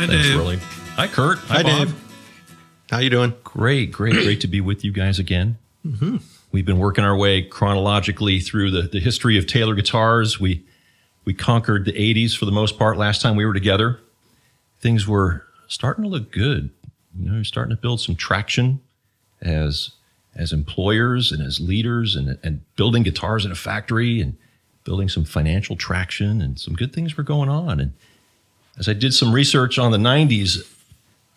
Hi, Thanks, Dave. Rolly. Hi, Kurt. Hi, Bob. Dave. How you doing? Great to be with you guys again. Mm-hmm. We've been working our way chronologically through the history of Taylor guitars. We conquered the 80s for the most part last time we were together. Things were starting to look good. You're starting to build some traction as employers and as leaders and building guitars in a factory and building some financial traction, and some good things were going on. And as I did some research on the 90s,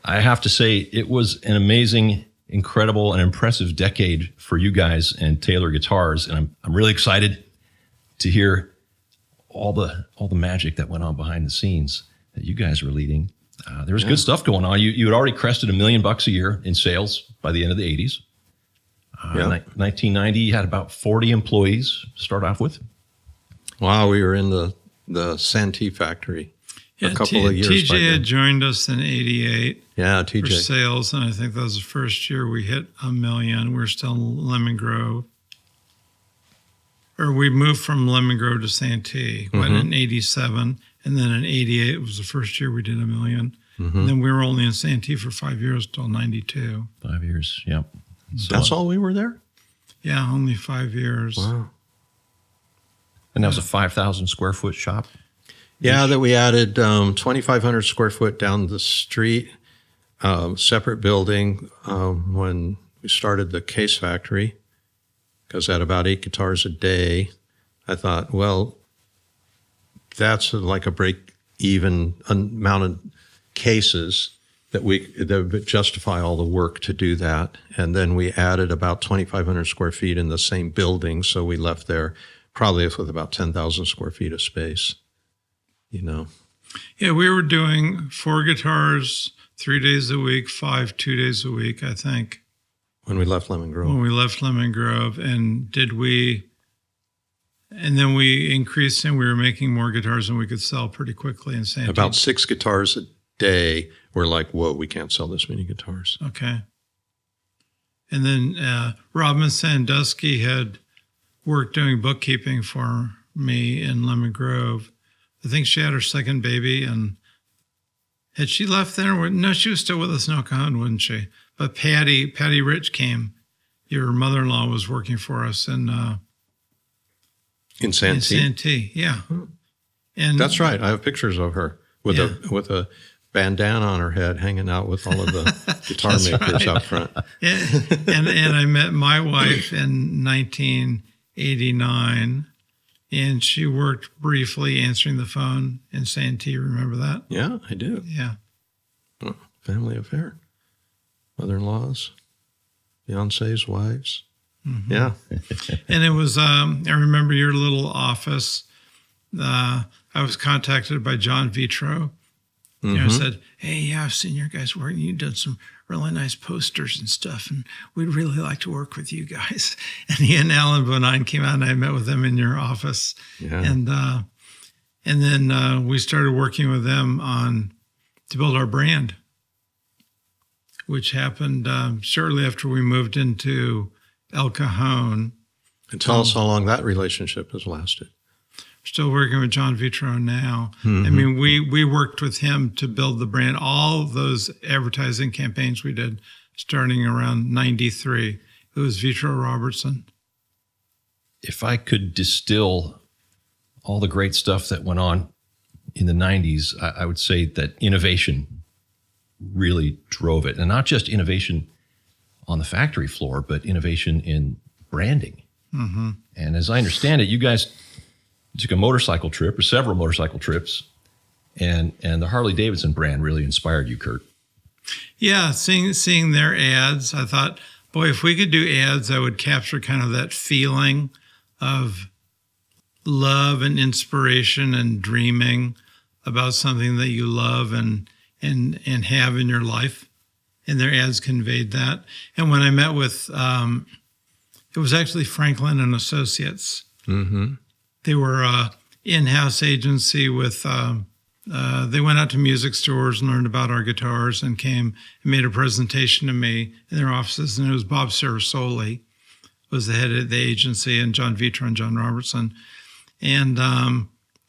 I have to say it was an amazing, incredible, and impressive decade for you guys and Taylor guitars. And I'm really excited to hear all the magic that went on behind the scenes that you guys were leading. There was good stuff going on. You had already crested $1 million a year in sales by the end of the 80s. 1990, you had about 40 employees to start off with. Wow, we were in the Santee factory a couple of years back. TJ had joined us in 88 for TJ. Sales, and I think that was the first year we hit $1 million. We were still in Lemon Grove. Or we moved from Lemon Grove to Santee, went in 87, and then in 88 was the first year we did $1 million. And then we were only in Santee for 5 years till 92. 5 years, yep. So that's all we were there? Yeah, only 5 years. Wow. And that was a 5,000 square foot shop? Yeah, that we added 2,500 square foot down the street, separate building when we started the case factory, because at about 8 guitars a day, I thought, well, that's like a break-even amount of cases that would justify all the work to do that. And then we added about 2,500 square feet in the same building, so we left there probably with about 10,000 square feet of space, Yeah, we were doing 4 guitars 3 days a week, 5 2 days a week, I think. When we left Lemon Grove. And then we increased and we were making more guitars than we could sell pretty quickly in Santee. About 6 guitars a day. We're like, whoa, we can't sell this many guitars. Okay. And then Robin Sandusky had worked doing bookkeeping for me in Lemon Grove. I think she had her second baby, and had she left there? No, she was still with us in Cajon, wasn't she? But Patty Rich came. Your mother-in-law was working for us in Santee. In Santee, yeah. And that's right. I have pictures of her with a bandana on her head, hanging out with all of the guitar makers out front. and I met my wife in 1989, and she worked briefly answering the phone in Santee. Remember that? Yeah, I do. Yeah. Well, family affair. Mother-in-laws, fiancés, wives. Mm-hmm. Yeah. And it was, I remember your little office. I was contacted by John Vitro. I said, hey, yeah, I've seen your guys work. You did some really nice posters and stuff, and we'd really like to work with you guys. And he and Alan Bonine came out, and I met with them in your office. Yeah. And then we started working with them to build our brand, which happened shortly after we moved into El Cajon. And tell us how long that relationship has lasted. Still working with John Vitro now. I mean, we worked with him to build the brand. All those advertising campaigns we did starting around 93. It was Vitro Robertson. If I could distill all the great stuff that went on in the 90s, I would say that innovation really drove it. And not just innovation on the factory floor, but innovation in branding. And as I understand it, you guys took a motorcycle trip or several motorcycle trips, and the Harley-Davidson brand really inspired you, Kurt. Yeah, seeing their ads, I thought, boy, if we could do ads that would capture kind of that feeling of love and inspiration and dreaming about something that you love and have in your life. And their ads conveyed that. And when I met with, it was actually Franklin and Associates. They were in-house agency with, they went out to music stores and learned about our guitars and came and made a presentation to me in their offices. And it was Bob Sarasoli was the head of the agency, and John Vitro and John Robertson. And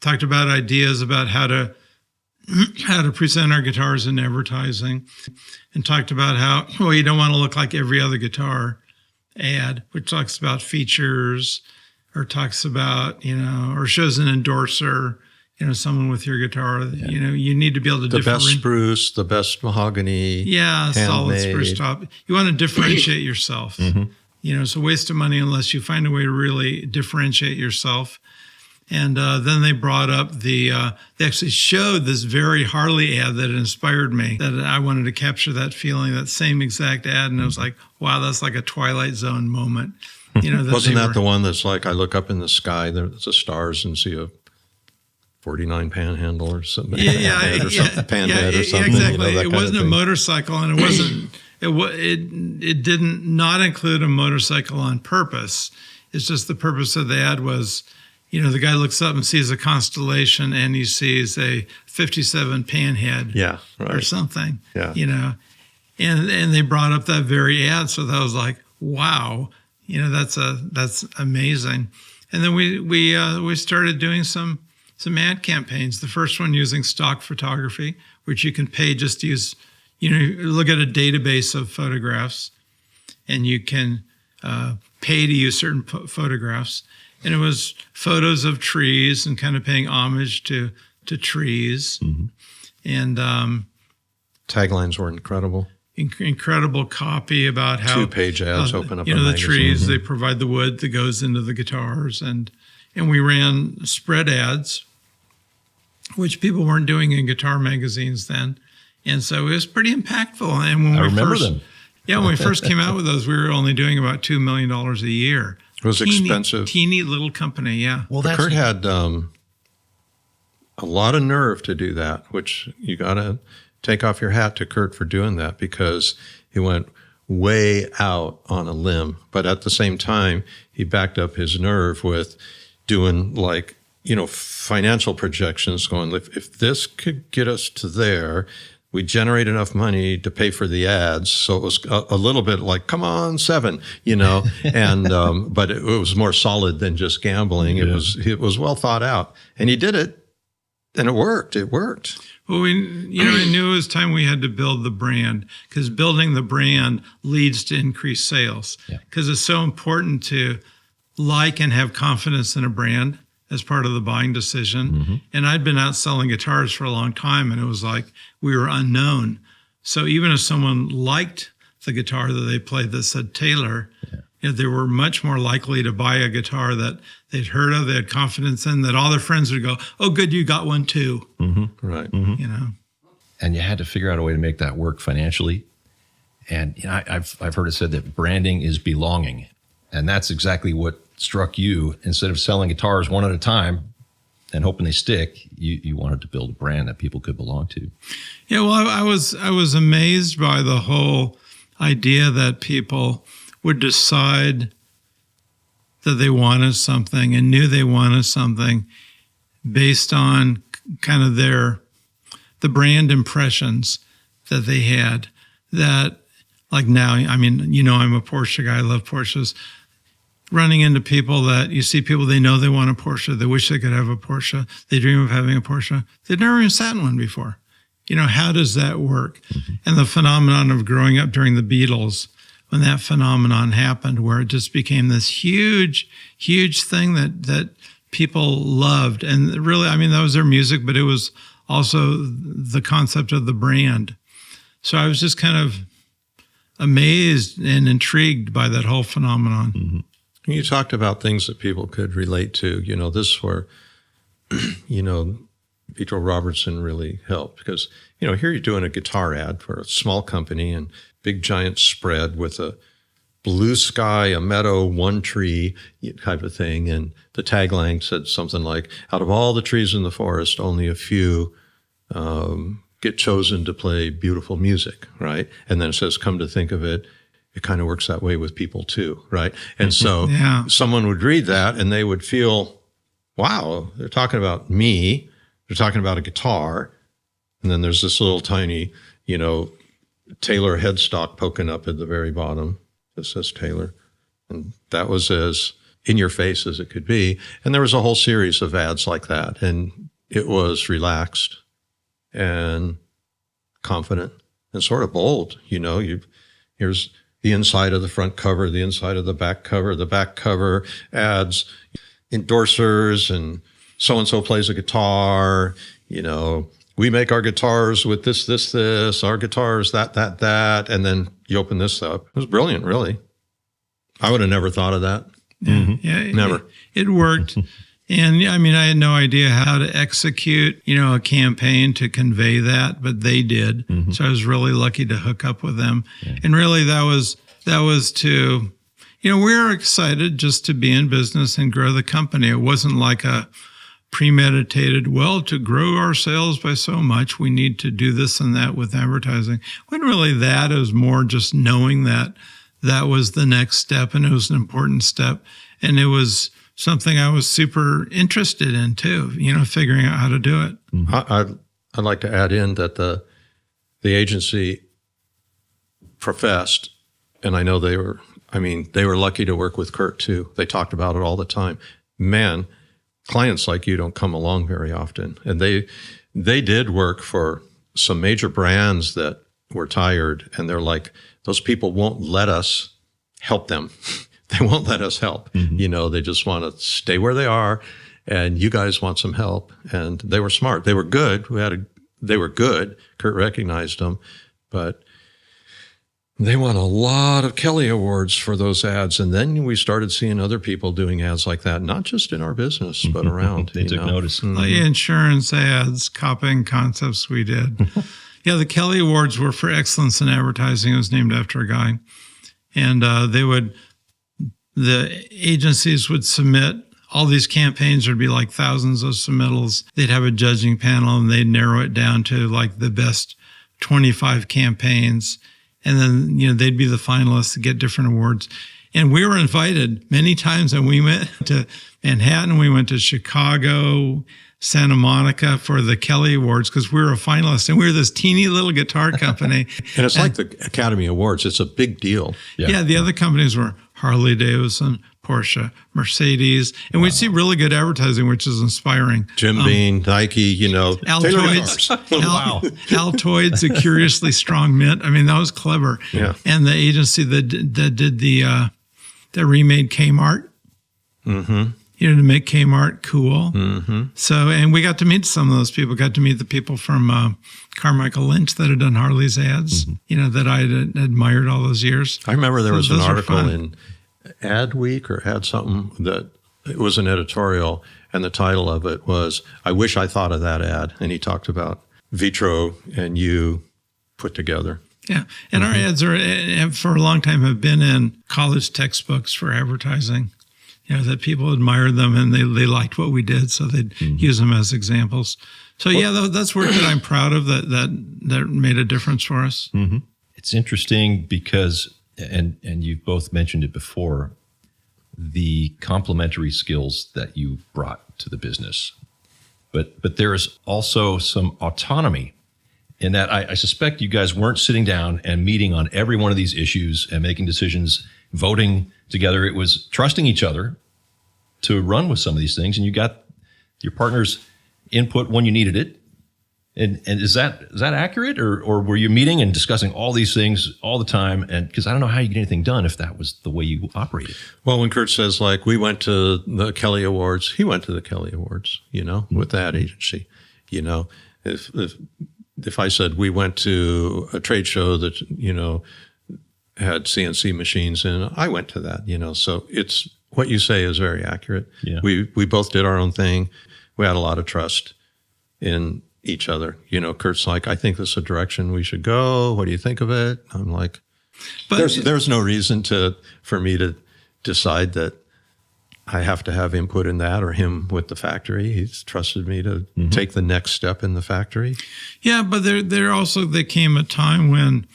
talked about ideas about how to how to present our guitars in advertising, and talked about how, well, you don't want to look like every other guitar ad, which talks about features or talks about, or shows an endorser, someone with your guitar. You need to be able to the best spruce, the best mahogany. Yeah, solid handmade. spruce top. You want to differentiate yourself. It's a waste of money unless you find a way to really differentiate yourself. And then they brought up they actually showed this very Harley ad that inspired me, that I wanted to capture that feeling, that same exact ad. And I was like, wow, that's like a Twilight Zone moment. Wasn't that the one that's like, I look up in the sky, there's the stars and see a 49 panhandle or something? Panhead or something. Exactly. It wasn't a motorcycle, and it wasn't, it didn't not include a motorcycle on purpose. It's just the purpose of the ad was, the guy looks up and sees a constellation and he sees a 57 panhead or something, and they brought up that very ad. So that was like, wow, that's amazing. And then we started doing some ad campaigns. The first one using stock photography, which you can pay just to use, look at a database of photographs, and you can pay to use certain photographs. And it was photos of trees and kind of paying homage to trees. And taglines were incredible. Incredible copy about how 2-page ads open up. The magazine. Trees, they provide the wood that goes into the guitars, and we ran spread ads, which people weren't doing in guitar magazines then, and so it was pretty impactful. And when I remember them. Yeah, when we first came out with those, we were only doing about $2 million a year. It was expensive. Teeny little company, yeah. Well, Kurt had a lot of nerve to do that, which you got to take off your hat to Kurt for doing that, because he went way out on a limb. But at the same time, he backed up his nerve with doing financial projections, going, if this could get us to there, we generate enough money to pay for the ads. So it was a little bit like, come on, 7, and, but it was more solid than just gambling. Yeah. It was well thought out, and he did it, and it worked. Well, we knew it was time we had to build the brand, because building the brand leads to increased sales, because it's so important to like and have confidence in a brand as part of the buying decision. And I'd been out selling guitars for a long time, and it was like we were unknown. So even if someone liked the guitar that they played that said Taylor, they were much more likely to buy a guitar that they'd heard of, they had confidence in, that all their friends would go, oh, good, you got one too. Right. And you had to figure out a way to make that work financially. And I've heard it said that branding is belonging. And that's exactly what struck you. Instead of selling guitars one at a time and hoping they stick, you wanted to build a brand that people could belong to. Yeah, well, I was amazed by the whole idea that people would decide that they wanted something and knew they wanted something based on kind of the brand impressions that they had. That, like now, I mean, I'm a Porsche guy, I love Porsches. Running into people that you see people, they know they want a Porsche, they wish they could have a Porsche, they dream of having a Porsche, they've never even sat in one before. How does that work? And the phenomenon of growing up during the Beatles, when that phenomenon happened, where it just became this huge, huge thing that people loved. And really, I mean, that was their music, but it was also the concept of the brand. So I was just kind of amazed and intrigued by that whole phenomenon. You talked about things that people could relate to. This is where, Petro Robertson really helped, because, here you're doing a guitar ad for a small company and big giant spread with a blue sky, a meadow, one tree type of thing. And the tagline said something like, out of all the trees in the forest, only a few get chosen to play beautiful music, right? And then it says, come to think of it, it kind of works that way with people too, right? And so someone would read that and they would feel, wow, they're talking about me, they're talking about a guitar, and then there's this little tiny, Taylor headstock poking up at the very bottom that says Taylor. And that was as in your face as it could be. And there was a whole series of ads like that, and it was relaxed and confident and sort of bold. Here's the inside of the front cover, the inside of the back cover adds endorsers, and so-and-so plays a guitar. We make our guitars with this, our guitars, that. And then you open this up. It was brilliant, really. I would have never thought of that. Yeah, Never. It worked. And I mean, I had no idea how to execute, a campaign to convey that, but they did. So I was really lucky to hook up with them. Yeah. And really that was to, we were excited just to be in business and grow the company. It wasn't like a premeditated, to grow our sales by so much, we need to do this and that with advertising. It wasn't really that. It was more just knowing that was the next step, and it was an important step. And it was something I was super interested in too, figuring out how to do it. I'd like to add in that the agency professed, and I know they were lucky to work with Kurt too. They talked about it all the time. Man, clients like you don't come along very often. And they did work for some major brands that were tired, and they're like, those people won't let us help them. They won't let us help. They just want to stay where they are, and you guys want some help. And they were smart. They were good. They were good. Kurt recognized them, but they won a lot of Kelly Awards for those ads. And then we started seeing other people doing ads like that, not just in our business, but around. They took notice. Like insurance ads, copying concepts we did. Yeah, the Kelly Awards were for excellence in advertising. It was named after a guy. And the agencies would submit all these campaigns. There'd be like thousands of submittals. They'd have a judging panel, and they'd narrow it down to like the best 25 campaigns. And then, they'd be the finalists to get different awards. And we were invited many times, and we went to Manhattan, we went to Chicago, Santa Monica for the Kelly Awards because we were a finalist, and we were this teeny little guitar company. And it's like the Academy Awards. It's a big deal. Yeah, the other companies were Harley Davidson, Porsche, Mercedes, and we'd see really good advertising, which is inspiring. Jim Beam, Nike, Altoids. Wow. Altoids, a Curiously Strong Mint. I mean, that was clever. Yeah. And the agency that did that remade Kmart. To make Kmart cool. So, and we got to meet some of those people. Got to meet the people from Carmichael Lynch that had done Harley's ads, that I had admired all those years. I remember there was an article in Ad Week or Ad something that it was an editorial, and the title of it was, I wish I thought of that ad. And he talked about Vitro and you put together. Yeah. And our ads for a long time have been in college textbooks for advertising. That people admired them and they liked what we did, so they'd use them as examples. So that's work that I'm proud of that made a difference for us. It's interesting because, and you've both mentioned it before, the complementary skills that you brought to the business. But there is also some autonomy in that I suspect you guys weren't sitting down and meeting on every one of these issues and making decisions, voting together. It was trusting each other to run with some of these things, and you got your partner's input when you needed it. And is that accurate, or were you meeting and discussing all these things all the time? And because I don't know how you get anything done if that was the way you operated. Well, when Kurt says we went to the Kelly Awards, he went to the Kelly Awards, with that agency. If I said we went to a trade show that had CNC machines in, I went to that. So it's what you say is very accurate. Yeah. We both did our own thing. We had a lot of trust in each other. Kurt's like, I think this is a direction we should go. What do you think of it? I'm like, but there's no reason for me to decide that I have to have input in that or him with the factory. He's trusted me to take the next step in the factory. Yeah, but there came a time when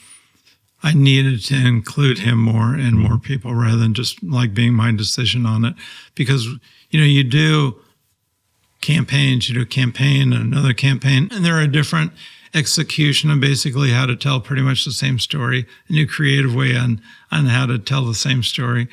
I needed to include him more and more people rather than just being my decision on it. Because, you do campaigns, you do a campaign and another campaign, and they're a different execution of basically how to tell pretty much the same story, a new creative way on how to tell the same story.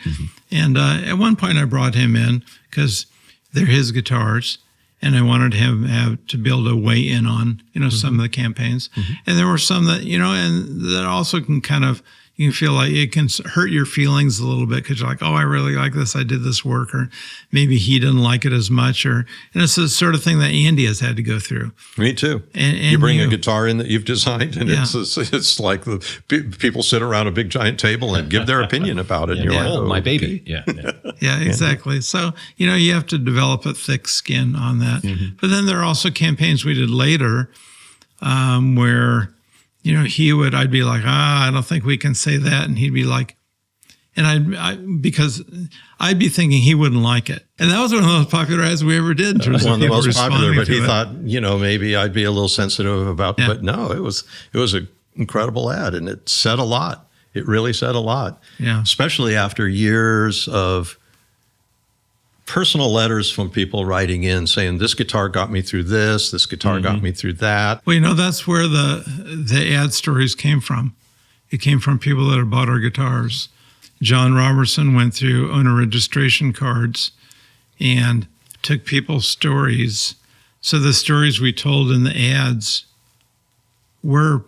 And at one point I brought him in because they're his guitars. and I wanted him to be able to weigh in on, some of the campaigns. And there were some that, and that also can kind of, you can feel like it can hurt your feelings a little bit because you're like, oh, I really like this. I did this work, or maybe he didn't like it as much, and it's the sort of thing that Andy has had to go through. Me too. And you bring a guitar in that you've designed, and it's like people sit around a big giant table and give their opinion about it. And you're like, oh, my baby. okay. Yeah, exactly. So, you have to develop a thick skin on that. But then there are also campaigns we did later where, I'd be like, I don't think we can say that. And he'd be like, and because I'd be thinking he wouldn't like it. And that was one of the most popular ads we ever did. One of the most popular, but he it. thought, maybe I'd be a little sensitive about, but no, it was an incredible ad, and it said a lot. It really said a lot. Yeah. Especially after years of personal letters from people writing in saying, this guitar got me through this guitar got me through that. Well, that's where the ad stories came from. It came from people that had bought our guitars. John Robertson went through owner registration cards and took people's stories. So the stories we told in the ads were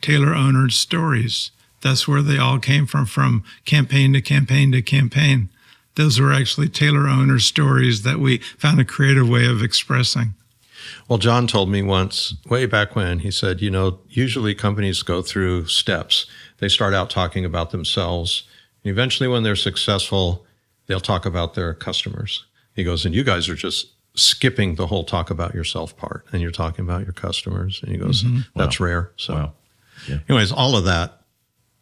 Taylor owners' stories. That's where they all came from campaign to campaign to campaign. Those were actually Taylor owners' stories that we found a creative way of expressing. Well, John told me once, way back when, he said, usually companies go through steps. They start out talking about themselves. And eventually, when they're successful, they'll talk about their customers. He goes, and you guys are just skipping the whole talk about yourself part, and you're talking about your customers. And he goes, that's rare. So anyways, all of that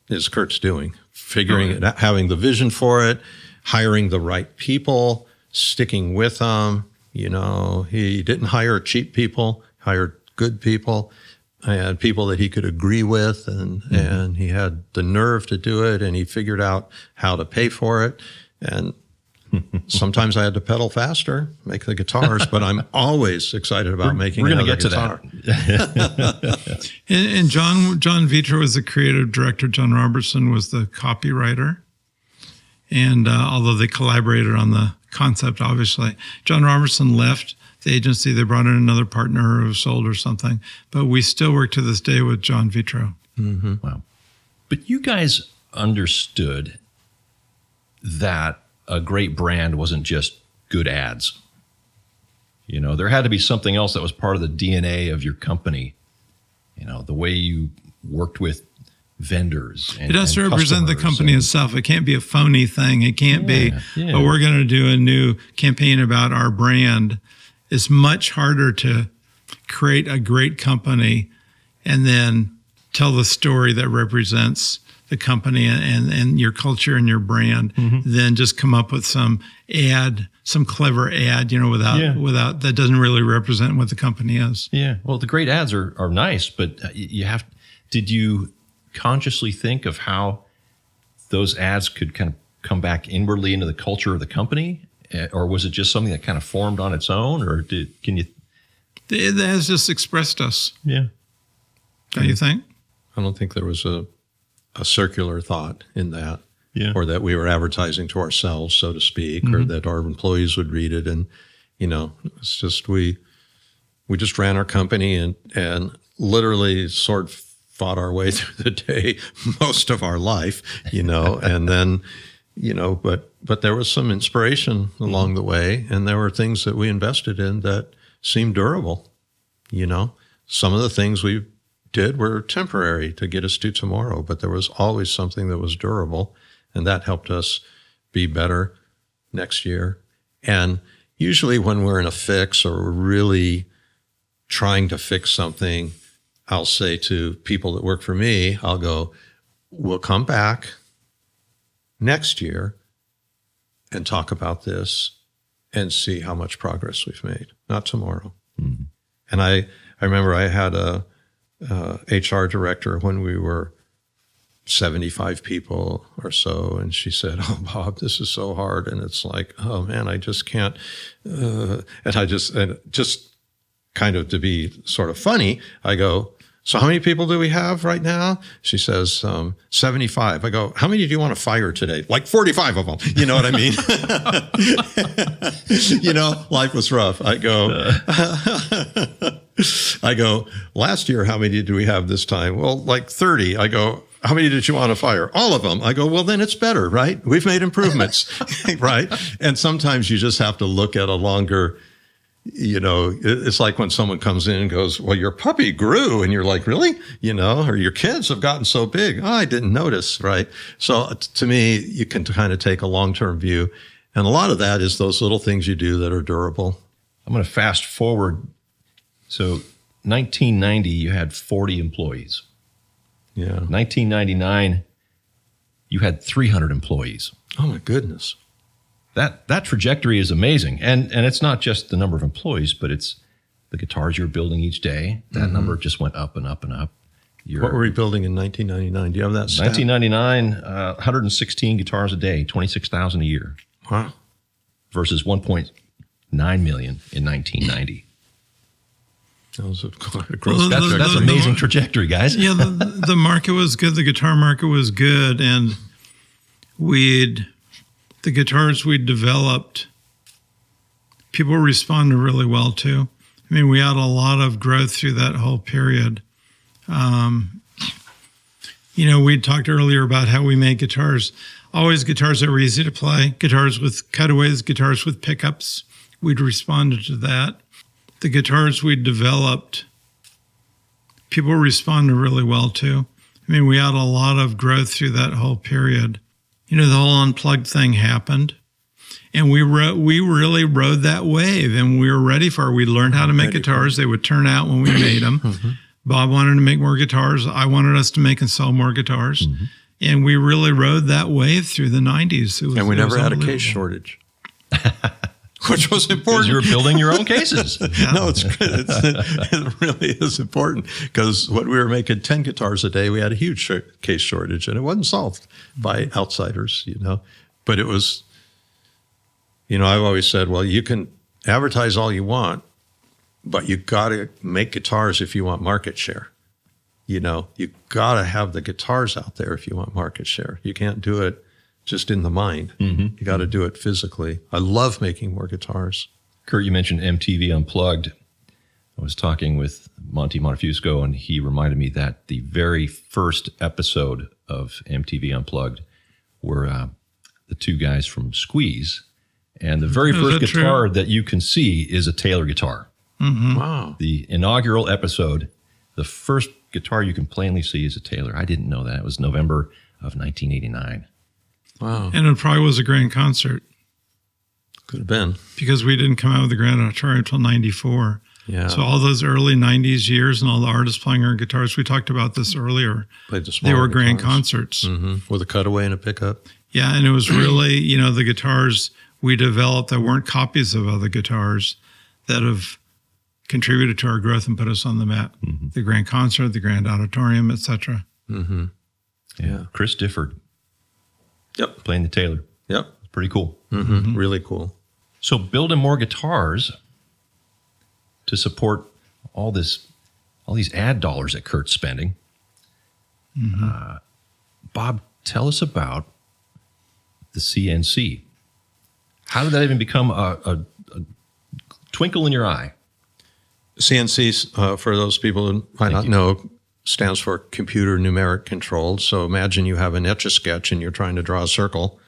is Kurt's doing, figuring it out, having the vision for it, hiring the right people, sticking with them. He didn't hire cheap people, hired good people. I had people that he could agree with, and he had the nerve to do it, and he figured out how to pay for it. And sometimes I had to pedal faster, make the guitars, but I'm always excited about making another guitar. We're going to get to that. And John Vitro was the creative director. John Robertson was the copywriter. And although they collaborated on the concept, obviously, John Robertson left the agency. They brought in another partner who sold or something. But we still work to this day with John Vitro. Wow. But you guys understood that a great brand wasn't just good ads. There had to be something else that was part of the DNA of your company. The way you worked with vendors. It has to represent the company itself. It can't be a phony thing. It can't be, oh, we're going to do a new campaign about our brand. It's much harder to create a great company and then tell the story that represents the company and your culture and your brand than just come up with some clever ad, without that doesn't really represent what the company is. Yeah. Well, the great ads are nice, but did you consciously think of how those ads could kind of come back inwardly into the culture of the company? Or was it just something that kind of formed on its own? Or it has just expressed us. Yeah. Don't you think? I don't think there was a circular thought in that, or that we were advertising to ourselves, so to speak, or that our employees would read it. And, it's just, we just ran our company and literally sort of fought our way through the day most of our life, and then, but there was some inspiration along the way, and there were things that we invested in that seemed durable. Some of the things we did were temporary to get us to tomorrow, but there was always something that was durable, and that helped us be better next year. And usually when we're in a fix or we're really trying to fix something, I'll say to people that work for me, I'll go, we'll come back next year and talk about this and see how much progress we've made, not tomorrow. And I remember I had a HR director when we were 75 people or so, and she said, "Oh, Bob, this is so hard." And it's like, "Oh man, I just can't." And just kind of to be sort of funny, I go, so how many people do we have right now? She says, 75. I go, how many do you want to fire today? Like 45 of them. You know what I mean? Life was rough. I go, last year, how many did we have this time? Well, like 30. I go, how many did you want to fire? All of them. I go, well, then it's better, right? We've made improvements, right? And sometimes you just have to look at a longer, it's like when someone comes in and goes, well, your puppy grew. And you're like, really? Or your kids have gotten so big. Oh, I didn't notice, right? So to me, you can kind of take a long-term view. And a lot of that is those little things you do that are durable. I'm going to fast forward. So 1990, you had 40 employees. Yeah. 1999, you had 300 employees. Oh, my goodness. That trajectory is amazing. And it's not just the number of employees, but it's the guitars you're building each day. That number just went up and up and up. What were we building in 1999? Do you have that stat? 1999, 116 guitars a day, 26,000 a year. Wow. Versus 1.9 million in 1990. That was a growth. That's amazing trajectory, guys. Yeah, the market was good. The guitar market was good. And the guitars we developed, people responded really well to. I mean, we had a lot of growth through that whole period. We talked earlier about how we made guitars. Always guitars that were easy to play, guitars with cutaways, guitars with pickups. We'd responded to that. The guitars we developed, people responded really well to. I mean, we had a lot of growth through that whole period. The whole unplugged thing happened, and we really rode that wave, and we were ready for it. We learned how to make guitars. They would turn out when we made them. Bob wanted to make more guitars. I wanted us to make and sell more guitars. And we really rode that wave through the 90s. And we never had a case shortage. Which was important. You were building your own cases. Yeah. No, it's good. It really is important because when we were making 10 guitars a day, we had a huge case shortage, and it wasn't solved by outsiders, But it was, I've always said, well, you can advertise all you want, but you got to make guitars if you want market share. You got to have the guitars out there if you want market share. You can't do it just in the mind. You got to do it physically. I love making more guitars. Kurt, you mentioned MTV Unplugged. I was talking with Monty Montefusco, and he reminded me that the very first episode of MTV Unplugged were the two guys from Squeeze. And the very first guitar that you can see is a Taylor guitar. Wow. The inaugural episode, the first guitar you can plainly see is a Taylor. I didn't know that. It was November of 1989. Wow. And it probably was a grand concert. Could have been. Because we didn't come out with the Grand Auditorium until 94. Yeah. So all those early 90s years and all the artists playing our guitars, we talked about this earlier. Played the they were guitars. grand concerts. With a cutaway and a pickup. Yeah, and it was really, the guitars we developed that weren't copies of other guitars that have contributed to our growth and put us on the map. The grand concert, the Grand Auditorium, etc. Yeah. Chris Difford. Yep. Playing the Taylor. Yep. It's pretty cool. Really cool. So building more guitars to support all these ad dollars that Kurt's spending. Bob, tell us about the CNC. How did that even become a twinkle in your eye? CNC, for those people who might not know, stands for computer numeric controlled. So imagine you have an Etch-a-Sketch and you're trying to draw a circle.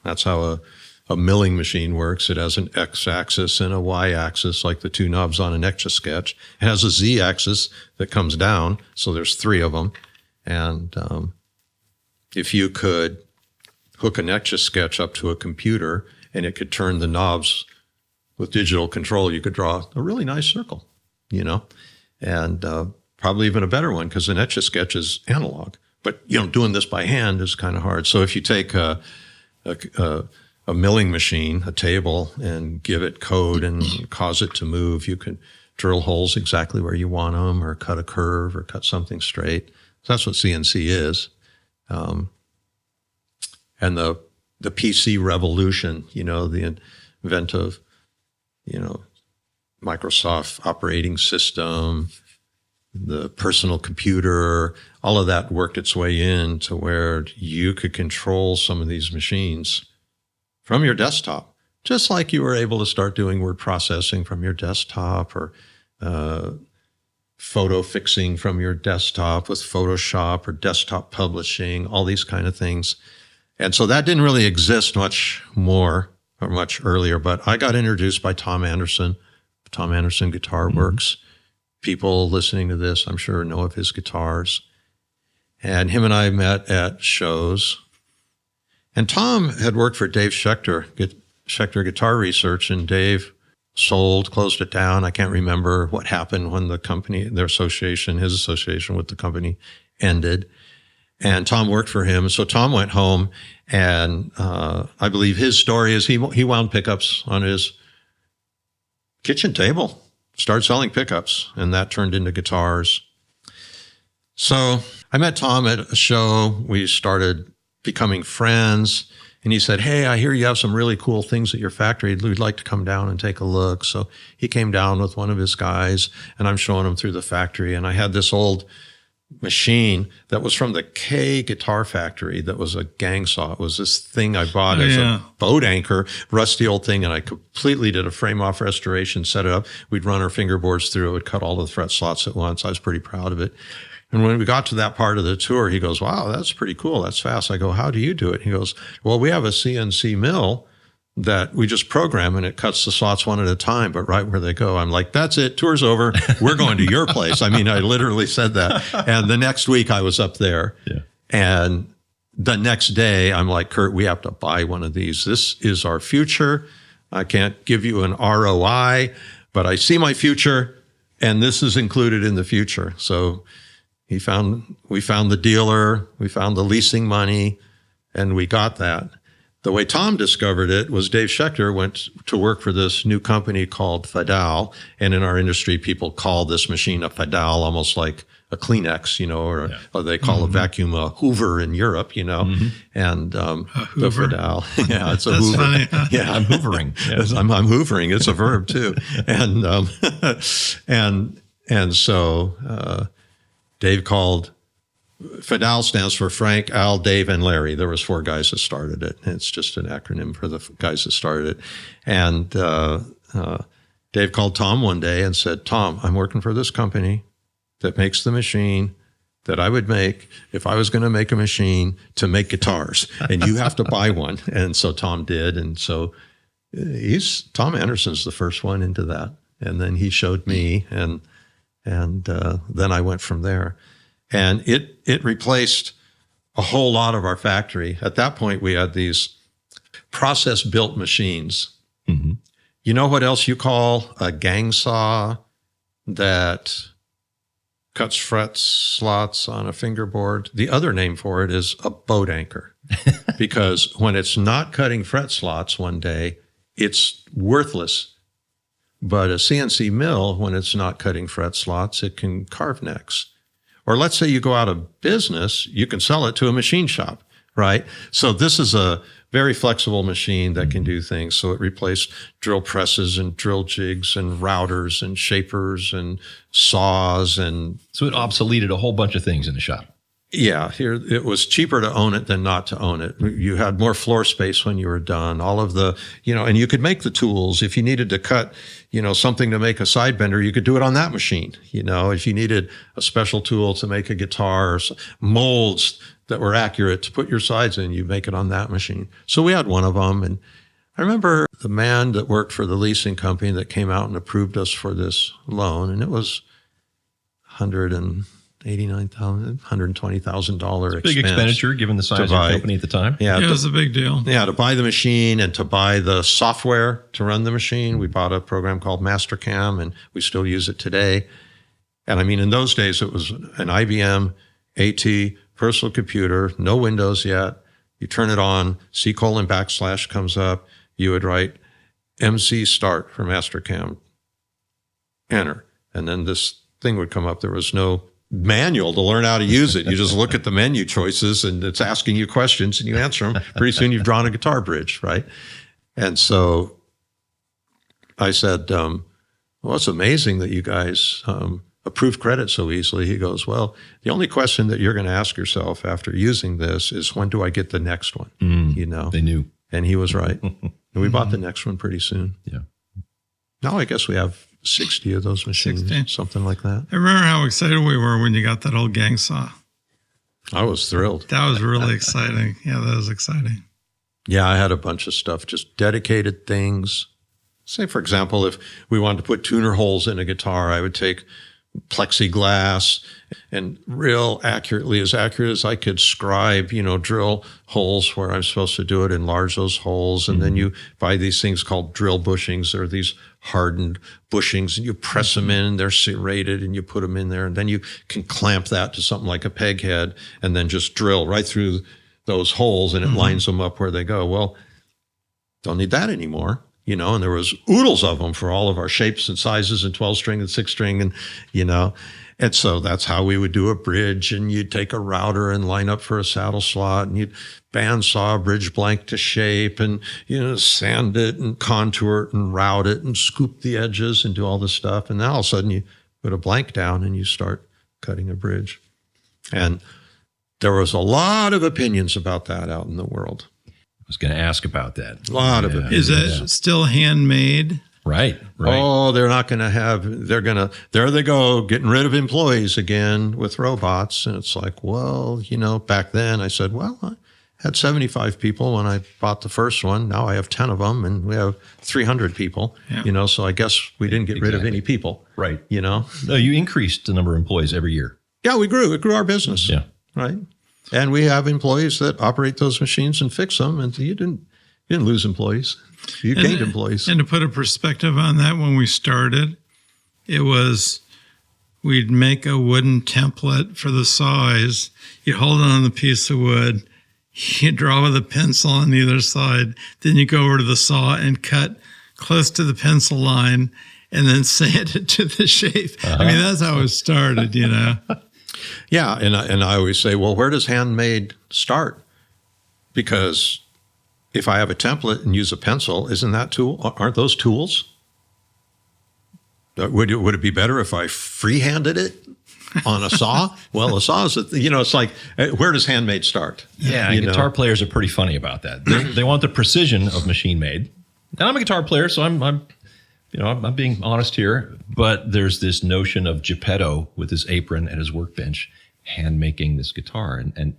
That's how a milling machine works. It has an X-axis and a Y-axis, like the two knobs on an Etch-a-Sketch. It has a Z-axis that comes down, so there's three of them. And if you could hook an Etch-a-Sketch up to a computer and it could turn the knobs with digital control, you could draw a really nice circle, and probably even a better one because an Etch-a-Sketch is analog. But, doing this by hand is kind of hard. So if you take a milling machine, a table, and give it code and cause it to move, you can drill holes exactly where you want them or cut a curve or cut something straight. So that's what CNC is. And the PC revolution, the inventive, Microsoft operating system, the personal computer, all of that worked its way in to where you could control some of these machines from your desktop, just like you were able to start doing word processing from your desktop, or photo fixing from your desktop with Photoshop, or desktop publishing, all these kind of things. And so that didn't really exist much more or much earlier, but I got introduced by Tom Anderson Guitar Works. People listening to this, I'm sure, know of his guitars. And him and I met at shows. And Tom had worked for Dave Schechter Guitar Research, and Dave closed it down. I can't remember what happened when the company, his association with the company ended. And Tom worked for him. So Tom went home, and I believe his story is he wound pickups on his kitchen table, started selling pickups, and that turned into guitars. So I met Tom at a show. We started becoming friends, and he said, "Hey, I hear you have some really cool things at your factory. We'd like to come down and take a look." So he came down with one of his guys, and I'm showing him through the factory. And I had this old machine that was from the K Guitar Factory that was a gang saw. It was this thing I bought as a boat anchor, rusty old thing, and I completely did a frame-off restoration, set it up. We'd run our fingerboards through it, would cut all the fret slots at once. I was pretty proud of it. And when we got to that part of the tour, he goes, "Wow, that's pretty cool. That's fast." I go, "How do you do it?" He goes, "Well, we have a CNC mill that we just program, and it cuts the slots one at a time, but right where they go." I'm like, "That's it. Tour's over. We're going to your place." I mean, I literally said that. And the next week I was up there. Yeah. And the next day I'm like, "Kurt, we have to buy one of these. This is our future. I can't give you an ROI, but I see my future, and this is included in the future." So we found the dealer, we found the leasing money, and we got that. The way Tom discovered it was Dave Schechter went to work for this new company called Fadal. And in our industry, people call this machine a Fadal, almost like a Kleenex, or they call a vacuum a Hoover in Europe, and the Fadal. Yeah, it's a That's Hoover. funny. Yeah, I'm hoovering. Yeah. I'm hoovering. It's a verb too. And so Dave called. Fadal stands for Frank, Al, Dave, and Larry. There was 4 guys that started it. It's just an acronym for the guys that started it. And Dave called Tom one day and said, "Tom, I'm working for this company that makes the machine that I would make if I was going to make a machine to make guitars, and you have to buy one." And so Tom did. And so Tom Anderson's the first one into that. And then he showed me, and then I went from there. And it replaced a whole lot of our factory. At that point, we had these process-built machines. Mm-hmm. You know what else you call a gang saw that cuts fret slots on a fingerboard? The other name for it is a boat anchor. Because when it's not cutting fret slots one day, it's worthless. But a CNC mill, when it's not cutting fret slots, it can carve necks. Or let's say you go out of business, you can sell it to a machine shop, right? So this is a very flexible machine that can do things. So it replaced drill presses and drill jigs and routers and shapers and saws. And so it obsoleted a whole bunch of things in the shop. Yeah, here it was cheaper to own it than not to own it. You had more floor space when you were done. All of the, and you could make the tools. If you needed to cut, something to make a side bender, you could do it on that machine. If you needed a special tool to make a guitar, or molds that were accurate to put your sides in, you make it on that machine. So we had one of them. And I remember the man that worked for the leasing company that came out and approved us for this loan, and it was $120,000 expense. Big expenditure given the size of the company at the time. Yeah, it was a big deal. Yeah, to buy the machine and to buy the software to run the machine. We bought a program called Mastercam, and we still use it today. And I mean, in those days, it was an IBM AT personal computer, no Windows yet. You turn it on, C:\/ comes up. You would write MC start for Mastercam, enter. And then this thing would come up. There was no manual to learn how to use it. You just look at the menu choices, and it's asking you questions, and you answer them. Pretty soon you've drawn a guitar bridge, right? And so I said, well, it's amazing that you guys approve credit so easily. He goes, well, the only question that you're going to ask yourself after using this is, when do I get the next one? You know, They knew. and he was right. And we bought the next one pretty soon. Yeah. Now I guess we have 60 of those machines, 60. something like that. I remember how excited we were when you got that old gang saw. I was thrilled. That was really exciting. Yeah, that was exciting. Yeah, I had a bunch of stuff, just dedicated things. Say, for example, if we wanted to put tuner holes in a guitar, I would take plexiglass and real accurately, as accurate as I could, scribe, drill holes where I'm supposed to do it, enlarge those holes. And then you buy these things called drill bushings. They're these hardened bushings, and you press them in, and they're serrated, and you put them in there. And then you can clamp that to something like a peg head and then just drill right through those holes, and it lines them up where they go. Well, don't need that anymore. And there was oodles of them for all of our shapes and sizes, and 12-string and 6-string, and so that's how we would do a bridge. And you'd take a router and line up for a saddle slot, and you'd bandsaw a bridge blank to shape, and sand it and contour it and route it and scoop the edges and do all this stuff. And then all of a sudden you put a blank down and you start cutting a bridge. And there was a lot of opinions about that out in the world. I was going to ask about that. A lot of opinions. Is it still handmade? Right. Oh, they're not going to there they go, getting rid of employees again with robots. And it's like, well, back then I said, well, I had 75 people when I bought the first one. Now I have 10 of them, and we have 300 people, so I guess we didn't get rid of any people. Right. No, you increased the number of employees every year. Yeah, we grew. It grew our business. Yeah. Right. And we have employees that operate those machines and fix them. And you didn't lose employees. You gained employees. And to put a perspective on that, when we started, we'd make a wooden template for the saws. You hold it on the piece of wood. You draw with a pencil on either side. Then you go over to the saw and cut close to the pencil line, and then sand it to the shape. I mean, that's how it started, Yeah, and I always say, well, where does handmade start? Because if I have a template and use a pencil, isn't that tool? Aren't those tools? Would it be better if I freehanded it on a saw? Well, a saw is, it's like, where does handmade start? Yeah, guitar players are pretty funny about that. They want the precision of machine made. And I'm a guitar player, so I'm being honest here. But there's this notion of Geppetto with his apron at his workbench, hand making this guitar, and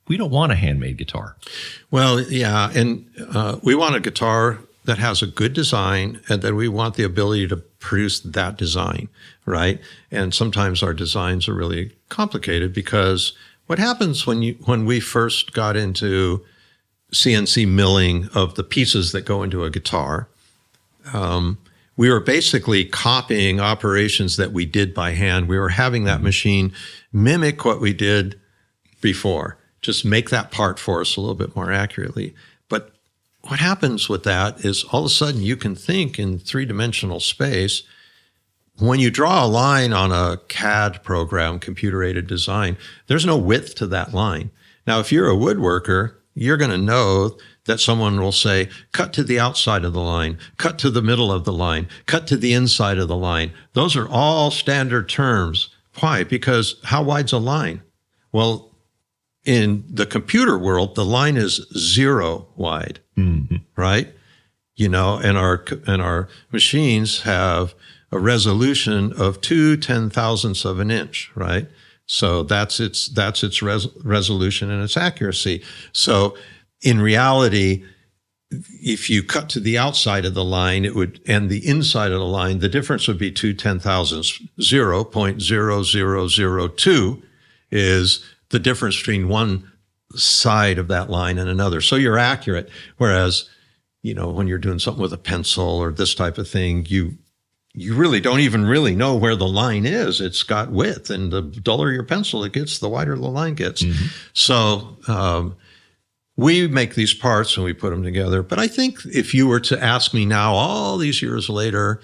we don't want a handmade guitar. Well, yeah, and we want a guitar that has a good design, and that we want the ability to produce that design, right? And sometimes our designs are really complicated, because what happens when we first got into CNC milling of the pieces that go into a guitar, we were basically copying operations that we did by hand. We were having that machine mimic what we did before, just make that part for us a little bit more accurately. But what happens with that is all of a sudden you can think in three-dimensional space. When you draw a line on a CAD program, computer-aided design, there's no width to that line. Now, if you're a woodworker, you're going to know that someone will say, cut to the outside of the line, cut to the middle of the line, cut to the inside of the line. Those are all standard terms. Why? Because how wide's a line? Well, in the computer world, the line is 0 wide, right? And our machines have a resolution of 2/10,000ths of an inch, right? So that's its resolution and its accuracy. So in reality, if you cut to the outside of the line, and the inside of the line, the difference would be 2/10,000ths. 0.0002 is the difference between one side of that line and another. So you're accurate. Whereas, when you're doing something with a pencil or this type of thing, you really don't even really know where the line is. It's got width, and the duller your pencil it gets, the wider the line gets. So we make these parts and we put them together. But I think if you were to ask me now, all these years later,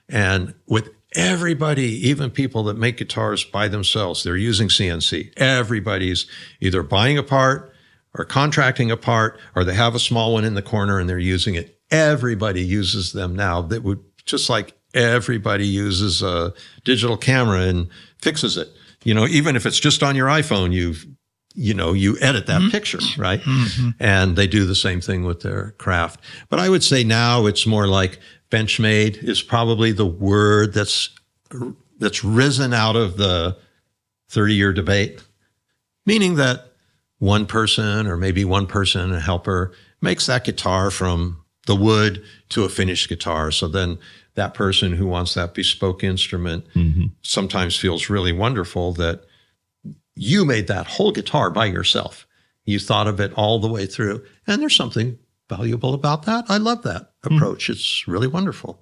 and with everybody, even people that make guitars by themselves, they're using CNC. Everybody's either buying a part or contracting a part, or they have a small one in the corner and they're using it. Everybody uses them now. That would, just like everybody uses a digital camera and fixes it. Even if it's just on your iPhone, you edit that picture, right? And they do the same thing with their craft. But I would say now it's more like benchmade is probably the word that's risen out of the 30-year debate, meaning that one person or maybe one person, a helper, makes that guitar from the wood to a finished guitar. So then that person who wants that bespoke instrument sometimes feels really wonderful that you made that whole guitar by yourself. You thought of it all the way through. And there's something valuable about that. I love that approach. It's really wonderful.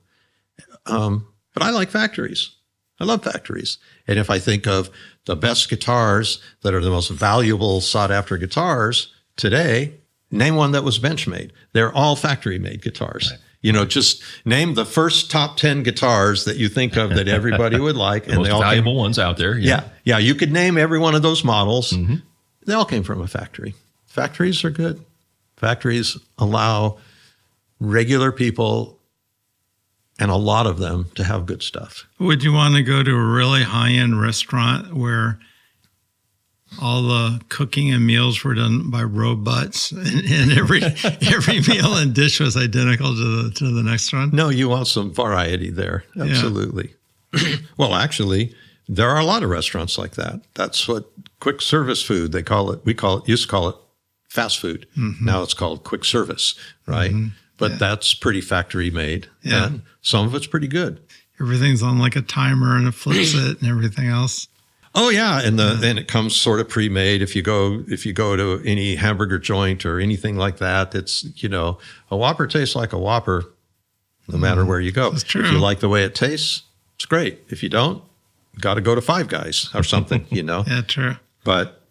But I like factories. I love factories. And if I think of the best guitars that are the most valuable sought after guitars today, name one that was bench-made. They're all factory-made guitars. Right. Just name the first top 10 guitars that you think of that everybody would like. The most valuable ones out there. Yeah. You could name every one of those models. They all came from a factory. Factories are good. Factories allow regular people, and a lot of them, to have good stuff. Would you want to go to a really high-end restaurant where all the cooking and meals were done by robots, and every meal and dish was identical to the next one? No, you want some variety there. Absolutely. Yeah. Well, actually, there are a lot of restaurants like that. That's what quick service food, they call it. Used to call it fast food. Now it's called quick service, right? But that's pretty factory made. Yeah. And some of it's pretty good. Everything's on like a timer and it flips it and everything else. Oh yeah, and it comes sort of pre-made. If you go to any hamburger joint or anything like that, it's a Whopper tastes like a Whopper, no matter where you go. That's true. If you like the way it tastes, it's great. If you don't, you got to go to Five Guys or something. Yeah, true. But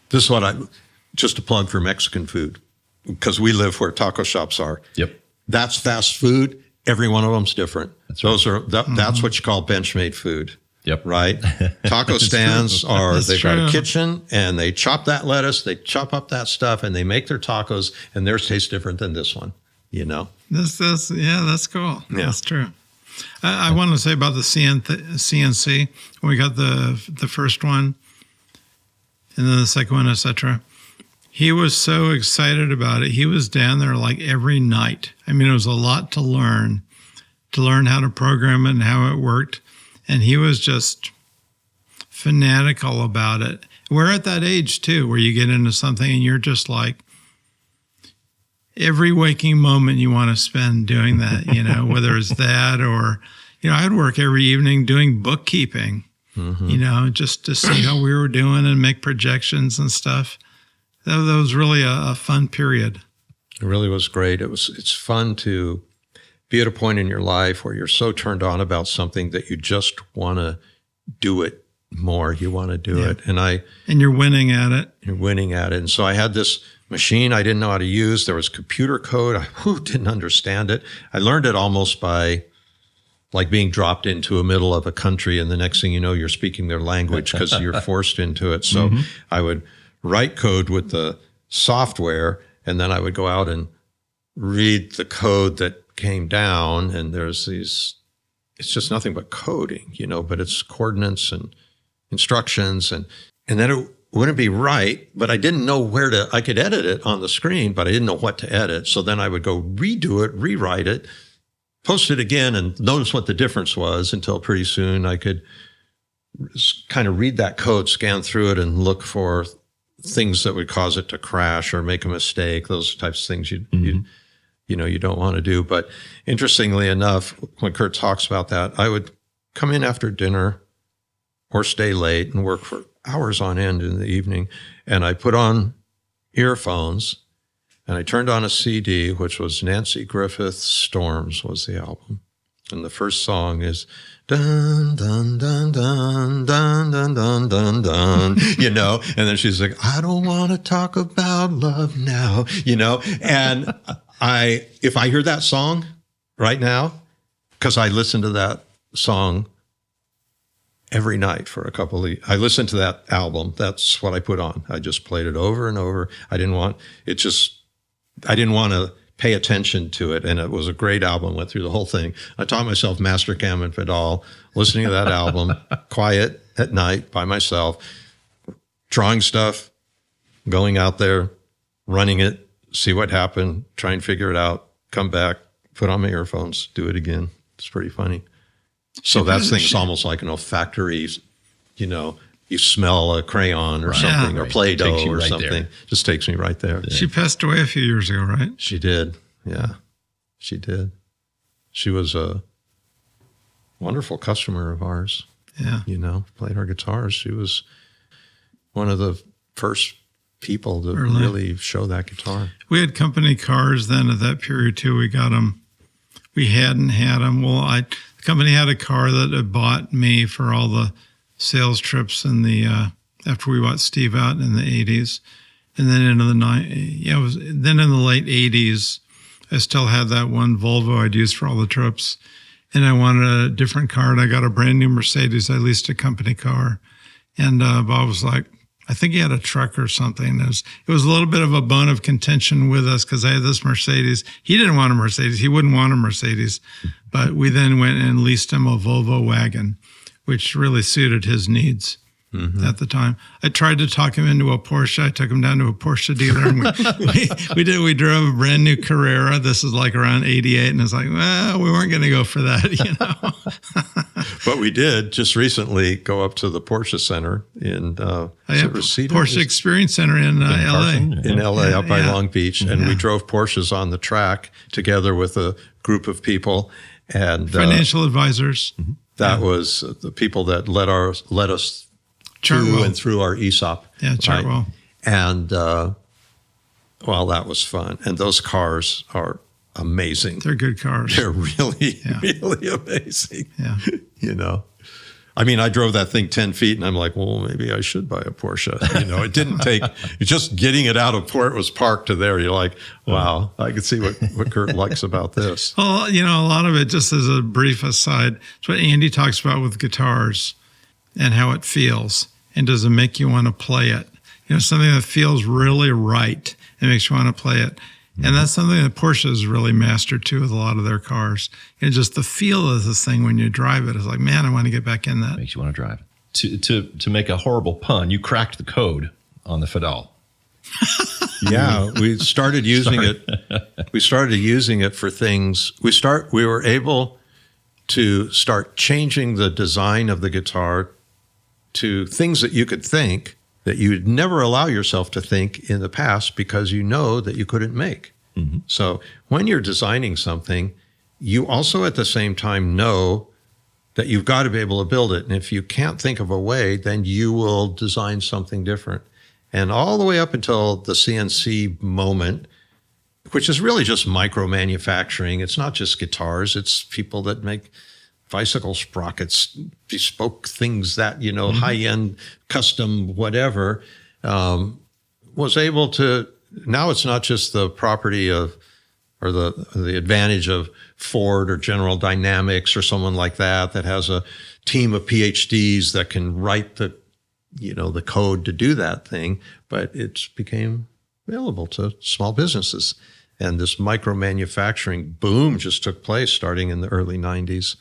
this is what just a plug for Mexican food, because we live where taco shops are. Yep, that's fast food. Every one of them's different. That's That's what you call bench-made food. Yep. Right? Taco stands they've got a kitchen and they chop that lettuce, they chop up that stuff and they make their tacos, and theirs tastes different than this one, That's cool. Yeah. That's true. I want to say about the CNC. We got the first one and then the second one, etc. He was so excited about it. He was down there like every night. I mean, it was a lot to learn how to program it and how it worked. And he was just fanatical about it. We're at that age, too, where you get into something and you're just like, every waking moment you want to spend doing that, whether it's that or, I'd work every evening doing bookkeeping, just to see how we were doing and make projections and stuff. That was really a fun period. It really was great. It's fun to be at a point in your life where you're so turned on about something that you just want to do it more. You want to do it. And you're winning at it. You're winning at it. And so I had this machine I didn't know how to use. There was computer code. I didn't understand it. I learned it almost by like being dropped into the middle of a country, and the next thing you know, you're speaking their language because you're forced into it. So I would write code with the software, and then I would go out and read the code that came down, and it's just nothing but coding, but it's coordinates and instructions, and then it wouldn't be right, but I didn't know I could edit it on the screen, but I didn't know what to edit. So then I would go redo it, rewrite it, post it again, and notice what the difference was, until pretty soon I could kind of read that code, scan through it, and look for things that would cause it to crash or make a mistake, those types of things you don't want to do. But interestingly enough, when Kurt talks about that, I would come in after dinner or stay late and work for hours on end in the evening. And I put on earphones and I turned on a CD, which was Nancy Griffith's Storms was the album. And the first song is dun, dun, dun, dun, dun, dun, dun, dun, dun, and then she's like, I don't want to talk about love now, and if I hear that song right now, because I listened to that song every night for I listened to that album. That's what I put on. I just played it over and over. I didn't want to pay attention to it. And it was a great album, went through the whole thing. I taught myself Master Cam and Pedal, listening to that album, quiet at night by myself, drawing stuff, going out there, running it, see what happened, try and figure it out, come back, put on my earphones, do it again. It's pretty funny. So that thing's almost like an olfactory, you smell a crayon or something, or Play-Doh or right something. There. Just takes me right there. She passed away a few years ago, right? She did. Yeah, she did. She was a wonderful customer of ours. Yeah. Played our guitars. She was one of the first people to really show that guitar. We had company cars then at that period too. We got them. We hadn't had them. Well, the company had a car that had bought me for all the sales trips in the after we bought Steve out in the 80s, and then into the then in the late 80s, I still had that one Volvo I'd used for all the trips, and I wanted a different car, and I got a brand new Mercedes. I leased a company car, and Bob was like, I think he had a truck or something. It was a little bit of a bone of contention with us because I had this Mercedes. He didn't want a Mercedes. He wouldn't want a Mercedes, but we then went and leased him a Volvo wagon, which really suited his needs at the time. I tried to talk him into a Porsche. I took him down to a Porsche dealer, and we drove a brand new Carrera. This is like around 88, and it's like, well, we weren't going to go for that, But we did just recently go up to the Porsche Center in Porsche Experience Center in LA. In LA, up by Long Beach, and we drove Porsches on the track together with a group of people and financial advisors. That was the people that led us to and through our ESOP. Yeah, Chartwell. Right? And, that was fun. And those cars are amazing. They're good cars. They're really, really amazing. Yeah. I drove that thing 10 feet and I'm like, well, maybe I should buy a Porsche. It didn't take, just getting it out of where it was parked to there. You're like, wow, I can see what Kurt likes about this. Well, a lot of it, just as a brief aside, it's what Andy talks about with guitars and how it feels. And does it make you want to play it? Something that feels really right and makes you want to play it. And that's something that Porsche has really mastered too with a lot of their cars. Just the feel of this thing when you drive it is like, man, I want to get back in that. Makes you want to drive it. To make a horrible pun, you cracked the code on the Fidel. Yeah, we started using it. We started using it for things. We were able to start changing the design of the guitar to things that you could think that you would never allow yourself to think in the past because that you couldn't make. So when you're designing something, you also at the same time know that you've got to be able to build it. And if you can't think of a way, then you will design something different. And all the way up until the CNC moment, which is really just micro manufacturing. It's not just guitars. It's people that make bicycle sprockets, bespoke things that, high-end, custom, whatever, was able to, now it's not just the property of, or the advantage of Ford or General Dynamics or someone like that has a team of PhDs that can write the code to do that thing, but it's became available to small businesses. And this micro manufacturing boom just took place starting in the early 90s.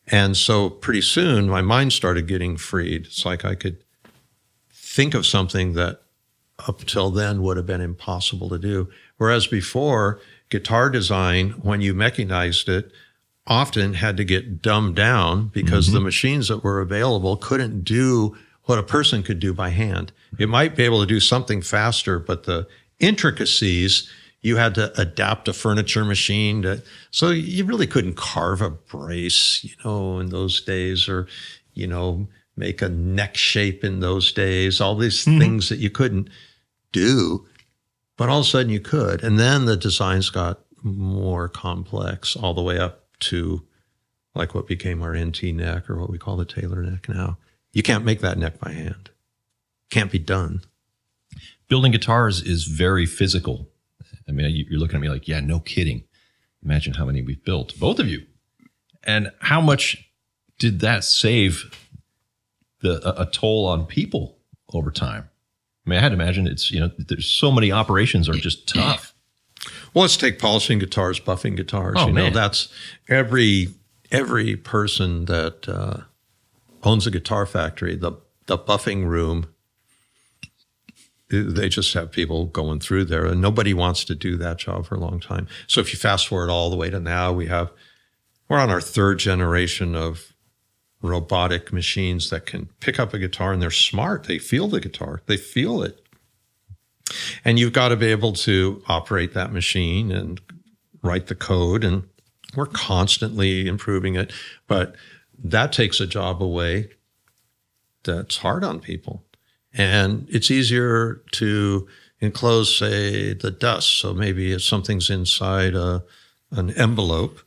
And so pretty soon my mind started getting freed. It's like I could think of something that up till then would have been impossible to do. Whereas before, guitar design, when you mechanized it, often had to get dumbed down because the machines that were available couldn't do what a person could do by hand. It might be able to do something faster, but the intricacies, you had to adapt a furniture machine so you really couldn't carve a brace, in those days, or, make a neck shape in those days, all these things that you couldn't do, but all of a sudden you could. And then the designs got more complex all the way up to like what became our NT neck, or what we call the Taylor neck now. You can't make that neck by hand. Can't be done. Building guitars is very physical. You're looking at me like, yeah, no kidding. Imagine how many we've built, both of you. And how much did that save a toll on people over time? I had to imagine it's, there's so many operations are just tough. Well, let's take polishing guitars, buffing guitars. Oh, man. That's every person that owns a guitar factory, the buffing room, they just have people going through there, and nobody wants to do that job for a long time. So if you fast forward all the way to now, we're on our third generation of robotic machines that can pick up a guitar, and they're smart. They feel the guitar. They feel it. And you've got to be able to operate that machine and write the code, and we're constantly improving it. But that takes a job away that's hard on people. And it's easier to enclose, say, the dust. So maybe if something's inside an envelope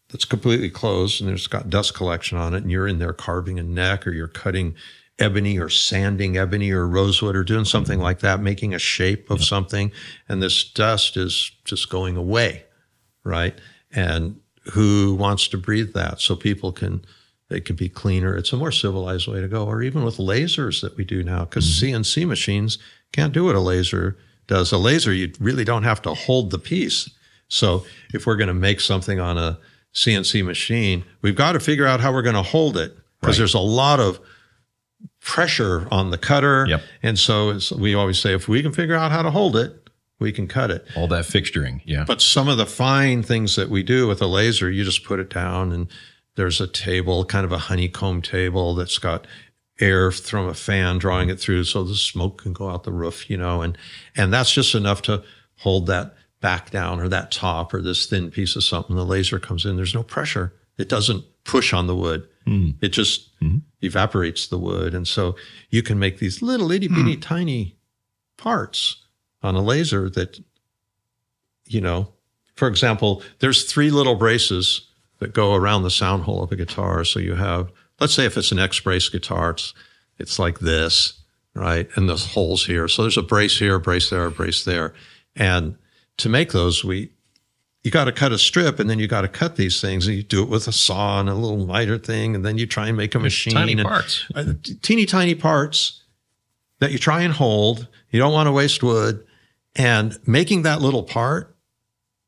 that's completely closed and there's got dust collection on it, and you're in there carving a neck, or you're cutting ebony or sanding ebony or rosewood or doing something like that, making a shape of something, and this dust is just going away, right? And who wants to breathe that? So people they can be cleaner. It's a more civilized way to go. Or even with lasers that we do now, because CNC machines can't do what a laser does. A laser, you really don't have to hold the piece. So if we're going to make something on a CNC machine, we've got to figure out how we're going to hold it, because there's a lot of pressure on the cutter. Yep. And so we always say, if we can figure out how to hold it, we can cut it. All that fixturing, yeah. But some of the fine things that we do with a laser, you just put it down, and there's a table, kind of a honeycomb table, that's got air from a fan drawing it through so the smoke can go out the roof, and that's just enough to hold that back down, or that top, or this thin piece of something. The laser comes in, there's no pressure. It doesn't push on the wood. It just evaporates the wood. And so you can make these little itty bitty tiny parts on a laser that, for example, there's 3 little braces that go around the sound hole of a guitar. So you have, let's say if it's an X-brace guitar, it's like this, right? And there's holes here. So there's a brace here, a brace there, a brace there. And to make those, you got to cut a strip, and then you got to cut these things, and you do it with a saw and a little miter thing, and then you try and make a machine. Tiny parts. Teeny tiny parts that you try and hold. You don't want to waste wood. And making that little part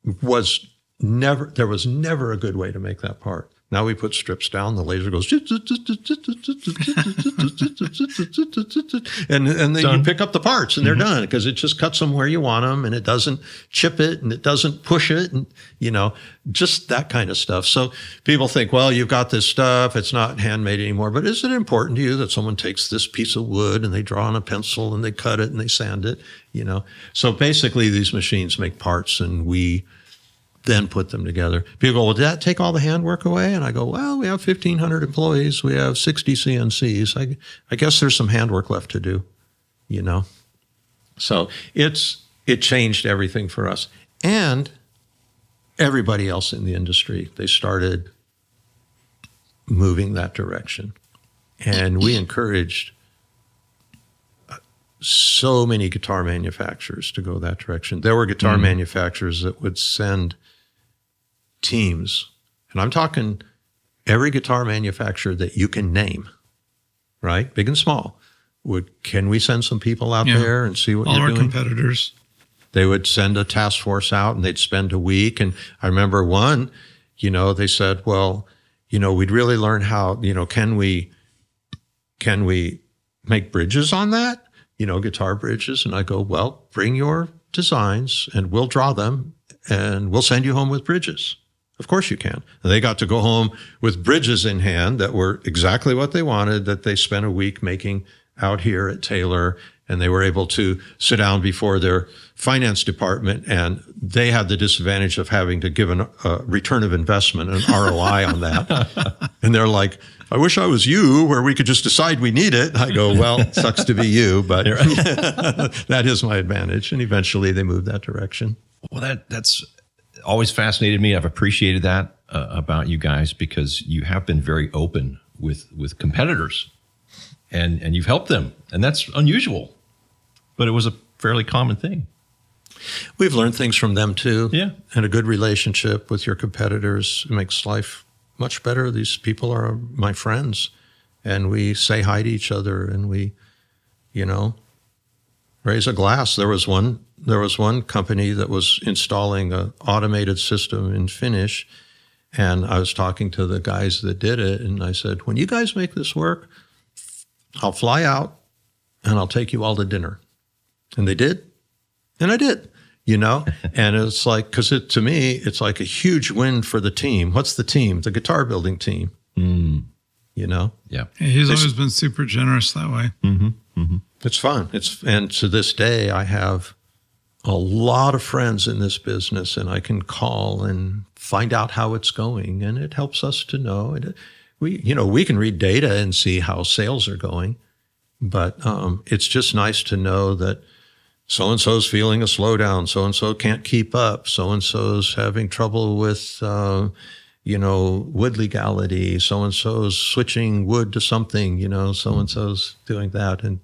there was never a good way to make that part. Now we put strips down, the laser goes, and then you pick up the parts, and they're done, because it just cuts them where you want them, and it doesn't chip it, and it doesn't push it, and just that kind of stuff. So people think, well, you've got this stuff, it's not handmade anymore, but is it important to you that someone takes this piece of wood and they draw on a pencil and they cut it and they sand it? So basically these machines make parts, and we then put them together. People go, well, did that take all the handwork away? And I go, well, we have 1,500 employees. We have 60 CNCs. I guess there's some handwork left to do, So it changed everything for us. And everybody else in the industry, they started moving that direction. And we encouraged so many guitar manufacturers to go that direction. There were guitar manufacturers that would send teams, and I'm talking every guitar manufacturer that you can name, right? Big and small. Can we send some people out there and see what all you're our doing? competitors. They would send a task force out, and they'd spend a week. And I remember one, they said, well, we'd really learn how, can we make bridges on that? Guitar bridges. And I go, well, bring your designs and we'll draw them and we'll send you home with bridges. Of course you can. And they got to go home with bridges in hand that were exactly what they wanted, that they spent a week making out here at Taylor. And they were able to sit down before their finance department, and they had the disadvantage of having to give a return of investment, an ROI on that. And they're like, I wish I was you, where we could just decide we need it. I go, well, it sucks to be you, but that is my advantage. And eventually they moved that direction. Well, that's always fascinated me. I've appreciated that about you guys, because you have been very open with competitors, and you've helped them, and that's unusual, but it was a fairly common thing. We've learned things from them too. Yeah. And a good relationship with your competitors makes life much better. These people are my friends, and we say hi to each other, and we, raise a glass. There was one one company that was installing an automated system in Finnish, and I was talking to the guys that did it, and I said, when you guys make this work, I'll fly out and I'll take you all to dinner. And they did, and I did, and it's like, because to me, it's like a huge win for the team. What's the team? The guitar building team. Yeah. He's always been super generous that way. It's fun. And to this day, I have a lot of friends in this business, and I can call and find out how it's going, and it helps us to know. We can read data and see how sales are going, but it's just nice to know that so-and-so's feeling a slowdown, so-and-so can't keep up, so-and-so's having trouble with, wood legality, so-and-so's switching wood to something, so-and-so's doing that. And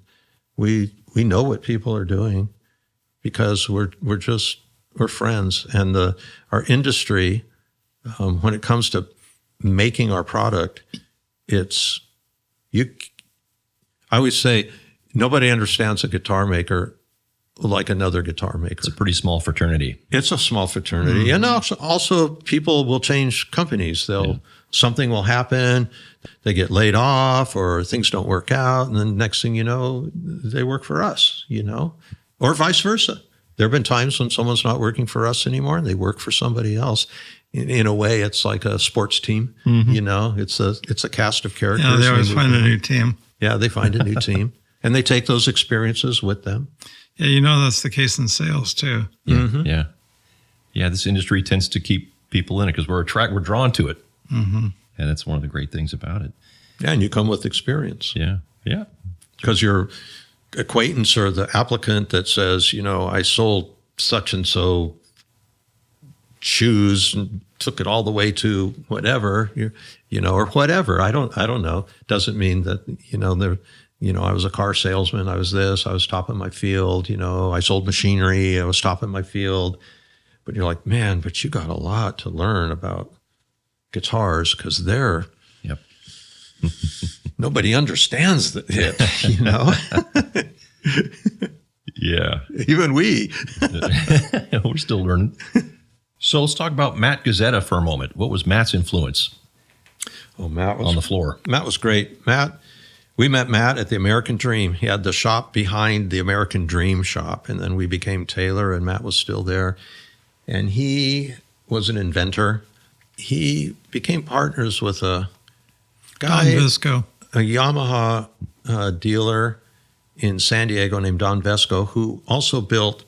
we know what people are doing because we're friends. And our industry, when it comes to making our product, I always say nobody understands a guitar maker like another guitar maker. It's a pretty small fraternity. It's a small fraternity. And also people will change companies. Something will happen, they get laid off, or things don't work out, and then next thing you know, they work for us, or vice versa. There have been times when someone's not working for us anymore and they work for somebody else. In a way, it's like a sports team, it's a cast of characters. Yeah, they always find a new team. Yeah, they find a new team, and they take those experiences with them. Yeah, that's the case in sales too. Yeah. This industry tends to keep people in it because we're drawn to it, and that's one of the great things about it. Yeah, and you come with experience. Yeah, because your acquaintance or the applicant that says, I sold such and so shoes and took it all the way to whatever, or whatever. I don't know. Doesn't mean that I was a car salesman. I was this. I was top of my field. I sold machinery. I was top of my field. But you're like, man, but you got a lot to learn about guitars because they're nobody understands it. Yeah. Even we. We're still learning. So let's talk about Matt Gazzetta for a moment. What was Matt's influence? Oh, Matt was on the floor. Matt was great. We met Matt at the American Dream. He had the shop behind the American Dream shop, and then we became Taylor, and Matt was still there. And he was an inventor. He became partners with a guy, Don Visco, a Yamaha dealer in San Diego named Don Vesco, who also built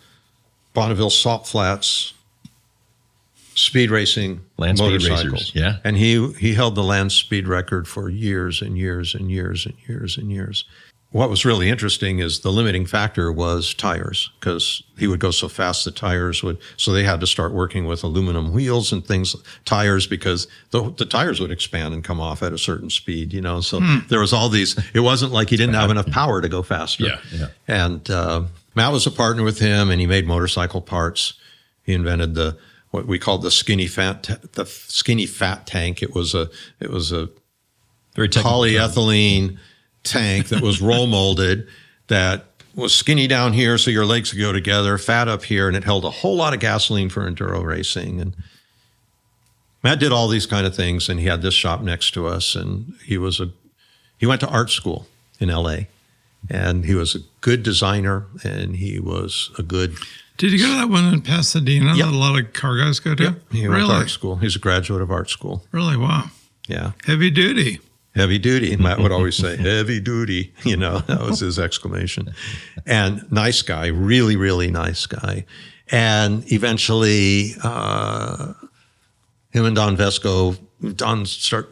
Bonneville Salt Flats speed racing land speed motorcycles. Racers, yeah. And he held the land speed record for years and years and years and years and years. What was really interesting is the limiting factor was tires, because he would go so fast the tires would, so they had to start working with aluminum wheels and tires, because the tires would expand and come off at a certain speed, so there was all these, it wasn't like he didn't have enough power to go faster. Yeah. And Matt was a partner with him, and he made motorcycle parts. He invented what we called the skinny fat tank. It was a very polyethylene tank that was roll molded, that was skinny down here so your legs could go together, fat up here, and it held a whole lot of gasoline for enduro racing. And Matt did all these kind of things, and he had this shop next to us, and he went to art school in LA, and he was a good designer, and he was a good. Did you go to that one in Pasadena that a lot of car guys go to? Yep. He went to art school. He's a graduate of art school. Really? Wow. Yeah. Heavy duty. Heavy duty. Matt would always say, heavy duty. That was his exclamation. And nice guy, really, really nice guy. And eventually, him and Don Vesco,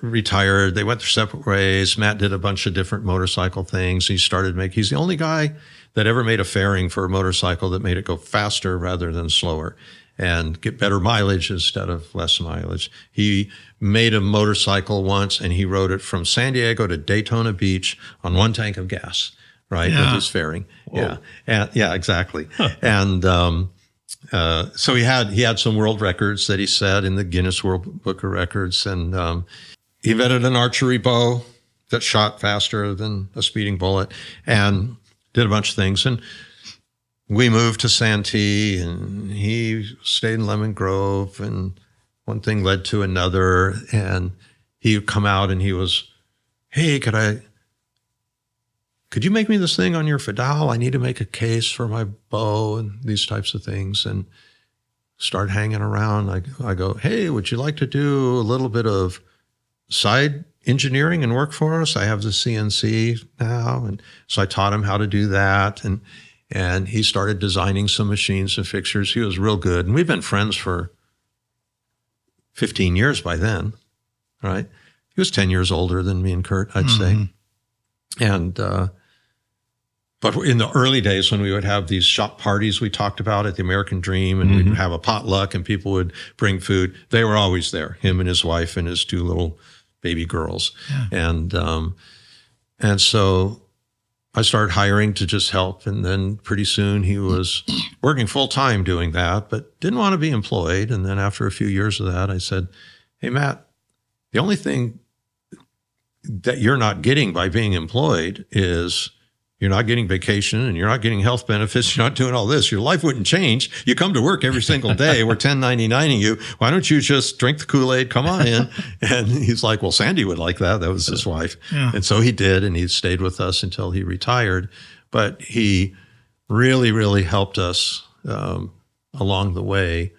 retired. They went their separate ways. Matt did a bunch of different motorcycle things. He's the only guy that ever made a fairing for a motorcycle that made it go faster rather than slower and get better mileage instead of less mileage. He made a motorcycle once, and he rode it from San Diego to Daytona Beach on one tank of gas, right? Yeah. With his fairing. Whoa. Yeah. Yeah, exactly. And so he had some world records that he set in the Guinness World Book of Records. And he invented an archery bow that shot faster than a speeding bullet, and did a bunch of things. And we moved to Santee, and he stayed in Lemon Grove, and one thing led to another. And he would come out and he was, hey, could you make me this thing on your Fidal? I need to make a case for my bow and these types of things. And start hanging around. I go, hey, would you like to do a little bit of side engineering and work for us? I have the CNC now. And so I taught him how to do that. And he started designing some machines and fixtures. He was real good. And we've been friends for 15 years by then, right? He was 10 years older than me and Kurt, I'd say. And, but in the early days when we would have these shop parties we talked about at the American Dream, and we'd have a potluck and people would bring food, they were always there, him and his wife and his 2 little baby girls. Yeah. And so I started hiring to just help. And then pretty soon he was working full time doing that, but didn't want to be employed. And then after a few years of that, I said, hey, Matt, the only thing that you're not getting by being employed is you're not getting vacation and you're not getting health benefits. You're not doing all this. Your life wouldn't change. You come to work every single day. We're 1099ing you. Why don't you just drink the Kool-Aid? Come on in. And he's like, well, Sandy would like that. That was his wife. Yeah. And so he did. And he stayed with us until he retired. But he really, really helped us along the way,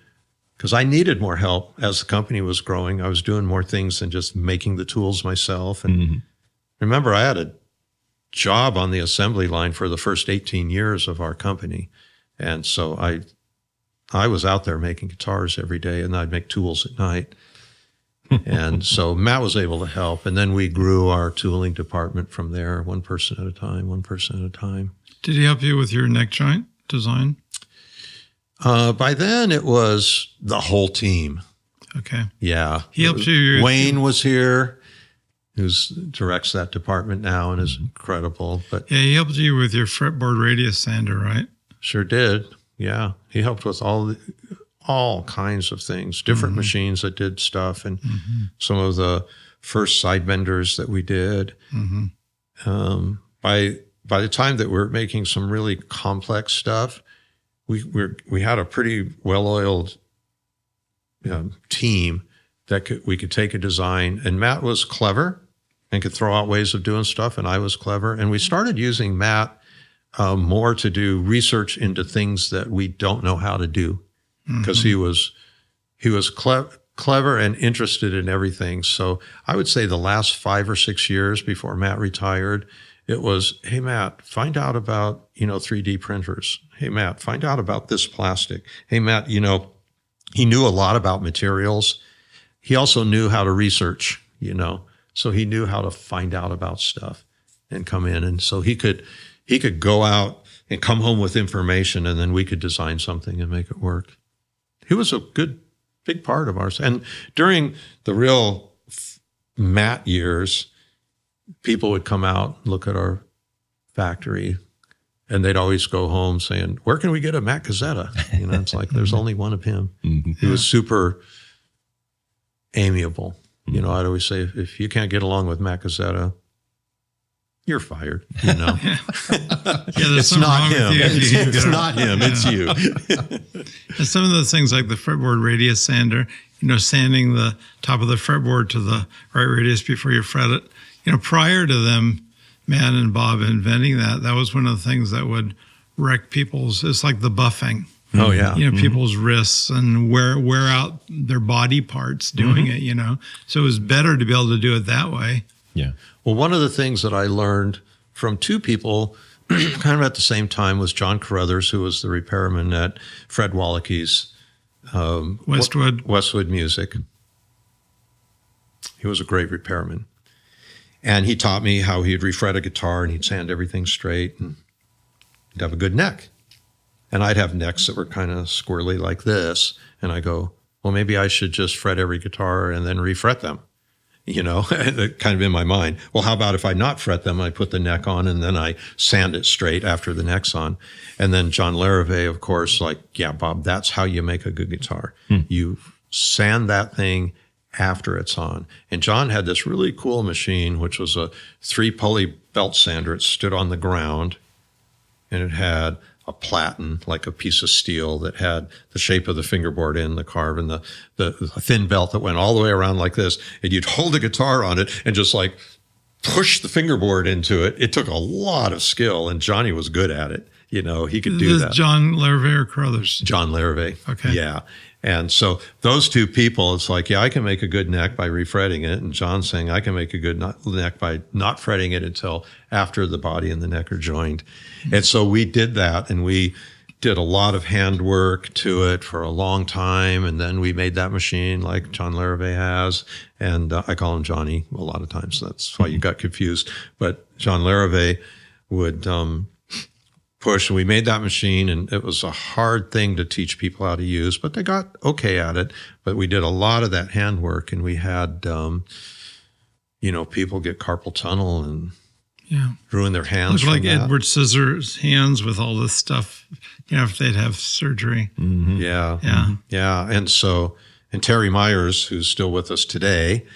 because I needed more help as the company was growing. I was doing more things than just making the tools myself. And remember, I had a job on the assembly line for the first 18 years of our company. And so I was out there making guitars every day, and I'd make tools at night. And so Matt was able to help. And then we grew our tooling department from there, one person at a time. Did he help you with your neck joint design? By then it was the whole team. Okay. Yeah. He helped you. Wayne was here, who directs that department now and is incredible. But yeah, he helped you with your fretboard radius sander, right? Sure did. Yeah, he helped with all kinds of things, different machines that did stuff, and some of the first side benders that we did. By the time that we're making some really complex stuff, we had a pretty well-oiled team that we could take a design, and Matt was clever and could throw out ways of doing stuff, and I was clever. And we started using Matt more to do research into things that we don't know how to do, because he was clever and interested in everything. So I would say the last 5 or 6 years before Matt retired, it was, hey, Matt, find out about, 3D printers. Hey, Matt, find out about this plastic. Hey, Matt, he knew a lot about materials. He also knew how to research, so he knew how to find out about stuff and come in. And so he could go out and come home with information, and then we could design something and make it work. He was a good, big part of ours. And during the real Matt years, people would come out and look at our factory, and they'd always go home saying, where can we get a Matt Cazzetta? It's like, there's only one of him. He was super amiable. I'd always say, if you can't get along with Matt Cazzetta, you're fired. It's not him. It's not him. It's you. And some of those things like the fretboard radius sander, sanding the top of the fretboard to the right radius before you fret it. Prior to them, Matt and Bob inventing that was one of the things that would wreck it's like the buffing. Oh, yeah. People's wrists and wear out their body parts doing it, So it was better to be able to do it that way. Yeah. Well, one of the things that I learned from 2 people kind of at the same time was John Carruthers, who was the repairman at Fred Wallake's Westwood Music. He was a great repairman. And he taught me how he'd refret a guitar and he'd sand everything straight and he'd have a good neck. And I'd have necks that were kind of squirrely like this. And I go, well, maybe I should just fret every guitar and then refret them, kind of in my mind. Well, how about if I not fret them, I put the neck on and then I sand it straight after the neck's on. And then John Larrivee, of course, like, yeah, Bob, that's how you make a good guitar. You sand that thing after it's on. And John had this really cool machine, which was a 3-pulley belt sander. It stood on the ground, and it had platen, like a piece of steel that had the shape of the fingerboard in the carve and the thin belt that went all the way around like this. And you'd hold a guitar on it and just like push the fingerboard into it. It took a lot of skill, and Johnny was good at it. You know, he could do that. John Larrivee or Carruthers? John Larrivee. Okay. Yeah. And so those two people, it's like, yeah, I can make a good neck by refretting it. And John's saying I can make a good neck by not fretting it until after the body and the neck are joined. And so we did that, and we did a lot of handwork to it for a long time. And then we made that machine like John Larrivee has. And I call him Johnny a lot of times. That's why you got confused. But John Larrivee would push. We made that machine, and it was a hard thing to teach people how to use, but they got okay at it. But we did a lot of that handwork, and we had, people get carpal tunnel and ruin their hands. Looked like Edward Scissor's hands with all this stuff, if they'd have surgery. Mm-hmm. Yeah. Yeah. Yeah. And Terry Myers, who's still with us today,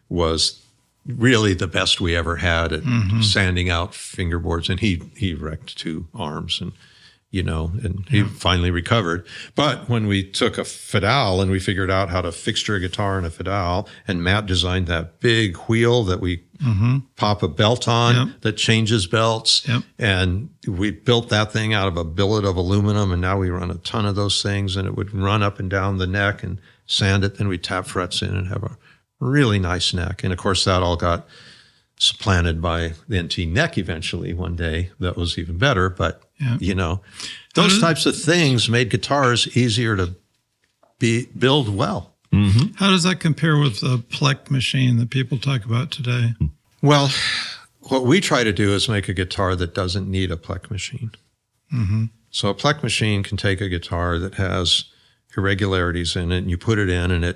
was really the best we ever had at sanding out fingerboards. And he wrecked 2 arms and he finally recovered. But when we took a pedal and we figured out how to fixture a guitar in a pedal, and Matt designed that big wheel that we pop a belt on that changes belts. Yep. And we built that thing out of a billet of aluminum, and now we run a ton of those things, and it would run up and down the neck and sand it. Then we tap frets in and have a really nice neck. And of course, that all got supplanted by the NT neck eventually one day. That was even better. But, those types of things made guitars easier to build well. Mm-hmm. How does that compare with the Pleck machine that people talk about today? Well, what we try to do is make a guitar that doesn't need a Pleck machine. Mm-hmm. So a Pleck machine can take a guitar that has irregularities in it, and you put it in, and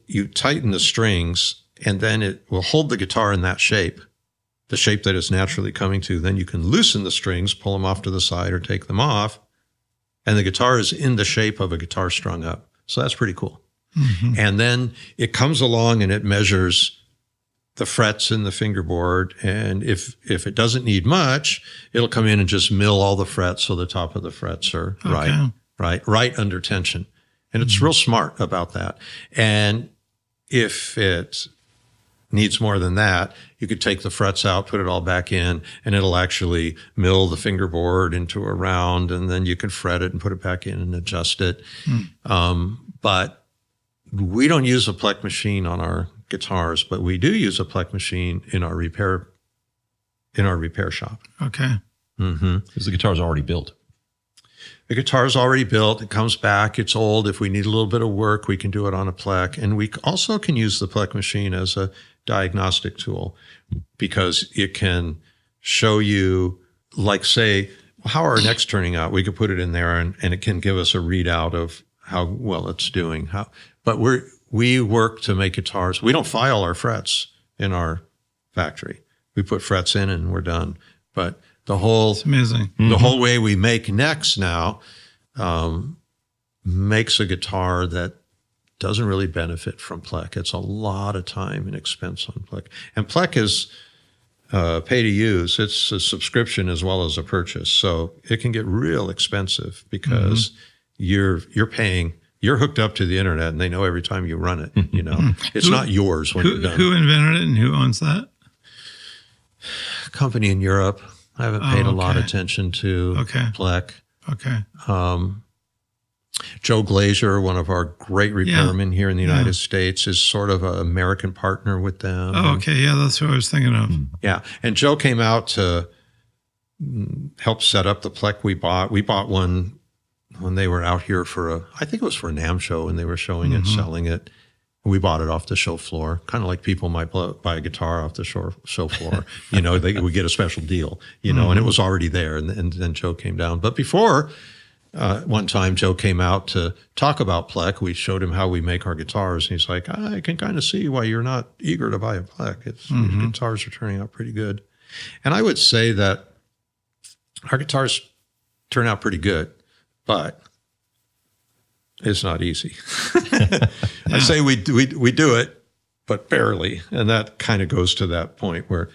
you tighten the strings, and then it will hold the guitar in that shape, the shape that it's naturally coming to. Then you can loosen the strings, pull them off to the side or take them off, and the guitar is in the shape of a guitar strung up. So that's pretty cool. Mm-hmm. And then it comes along and it measures the frets in the fingerboard. And if it doesn't need much, it'll come in and just mill all the frets so the top of the frets are right under tension. And it's real smart about that. And if it needs more than that, you could take the frets out, put it all back in, and it'll actually mill the fingerboard into a round, and then you can fret it and put it back in and adjust it. But we don't use a Pleck machine on our guitars, but we do use a Pleck machine in our repair shop. Okay. Because the guitar's already built. The guitar's already built. It comes back. It's old. If we need a little bit of work, we can do it on a Pleck. And we also can use the Pleck machine as a diagnostic tool, because it can show you, like, say, how are our necks turning out? We could put it in there, and it can give us a readout of how well it's doing. But we work to make guitars. We don't file our frets in our factory. We put frets in and we're done. But it's amazing. The whole way we make necks now makes a guitar that doesn't really benefit from Pleck. It's a lot of time and expense on Pleck. And Pleck is pay to use. It's a subscription as well as a purchase. So it can get real expensive because you're hooked up to the internet, and they know every time you run it. It's not yours when you're done. Who invented it and who owns that? Company in Europe. I haven't paid a lot of attention to Pleck. Okay. Joe Glazier, one of our great repairmen here in the United States, is sort of an American partner with them. Oh, okay. Yeah, that's what I was thinking of. Yeah. And Joe came out to help set up the Pleck we bought. We bought one when they were out here I think it was for a NAMM show, and they were showing it, selling it. We bought it off the show floor, kind of like people might buy a guitar off the show floor. We get a special deal, and it was already there. And then Joe came down. But before, one time Joe came out to talk about Pleck. We showed him how we make our guitars. And he's like, I can kind of see why you're not eager to buy a Pleck. Your guitars are turning out pretty good. And I would say that our guitars turn out pretty good, but it's not easy. I say we do it, but barely. And that kind of goes to that point where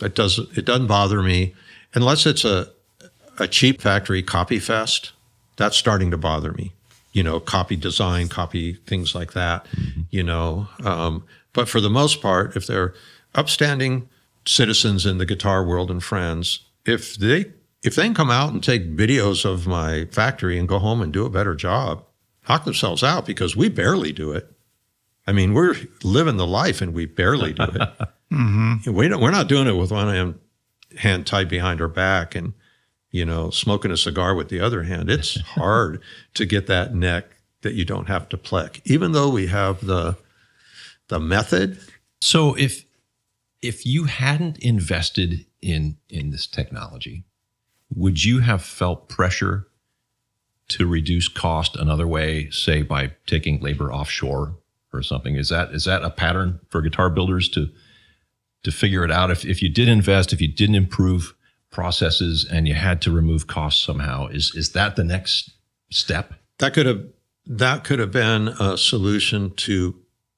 it doesn't bother me. unless it's a cheap factory copy fest, that's starting to bother me. Copy design, copy things like that, But for the most part, if they're upstanding citizens in the guitar world and friends, if they can come out and take videos of my factory and go home and do a better job, knock themselves out, because we barely do it. I mean, we're living the life and we barely do it. We're not doing it with one hand tied behind our back and, smoking a cigar with the other hand. It's hard to get that neck that you don't have to pleck, even though we have the method. So if you hadn't invested in this technology, would you have felt pressure to reduce cost another way, say by taking labor offshore or something? Is that a pattern for guitar builders to figure it out? If you did invest, if you didn't improve processes and you had to remove costs somehow, is that the next step? That could have been a solution to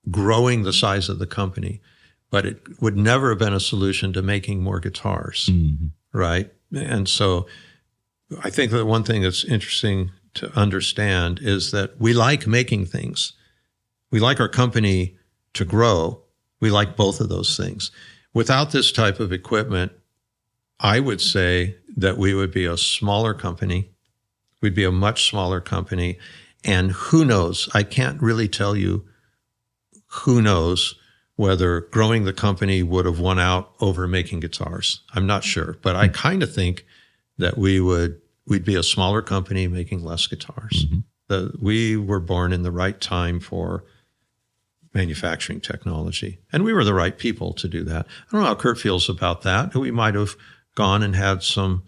growing the size of the company, but it would never have been a solution to making more guitars, right? And so I think that one thing that's interesting to understand is that we like making things. We like our company to grow. We like both of those things. Without this type of equipment, I would say that we would be a smaller company. We'd be a much smaller company. And who knows? I can't really tell you who knows whether growing the company would have won out over making guitars. I'm not sure. But I kind of think that we'd be a smaller company making less guitars. We were born in the right time for manufacturing technology. And we were the right people to do that. I don't know how Kurt feels about that. We might have gone and had some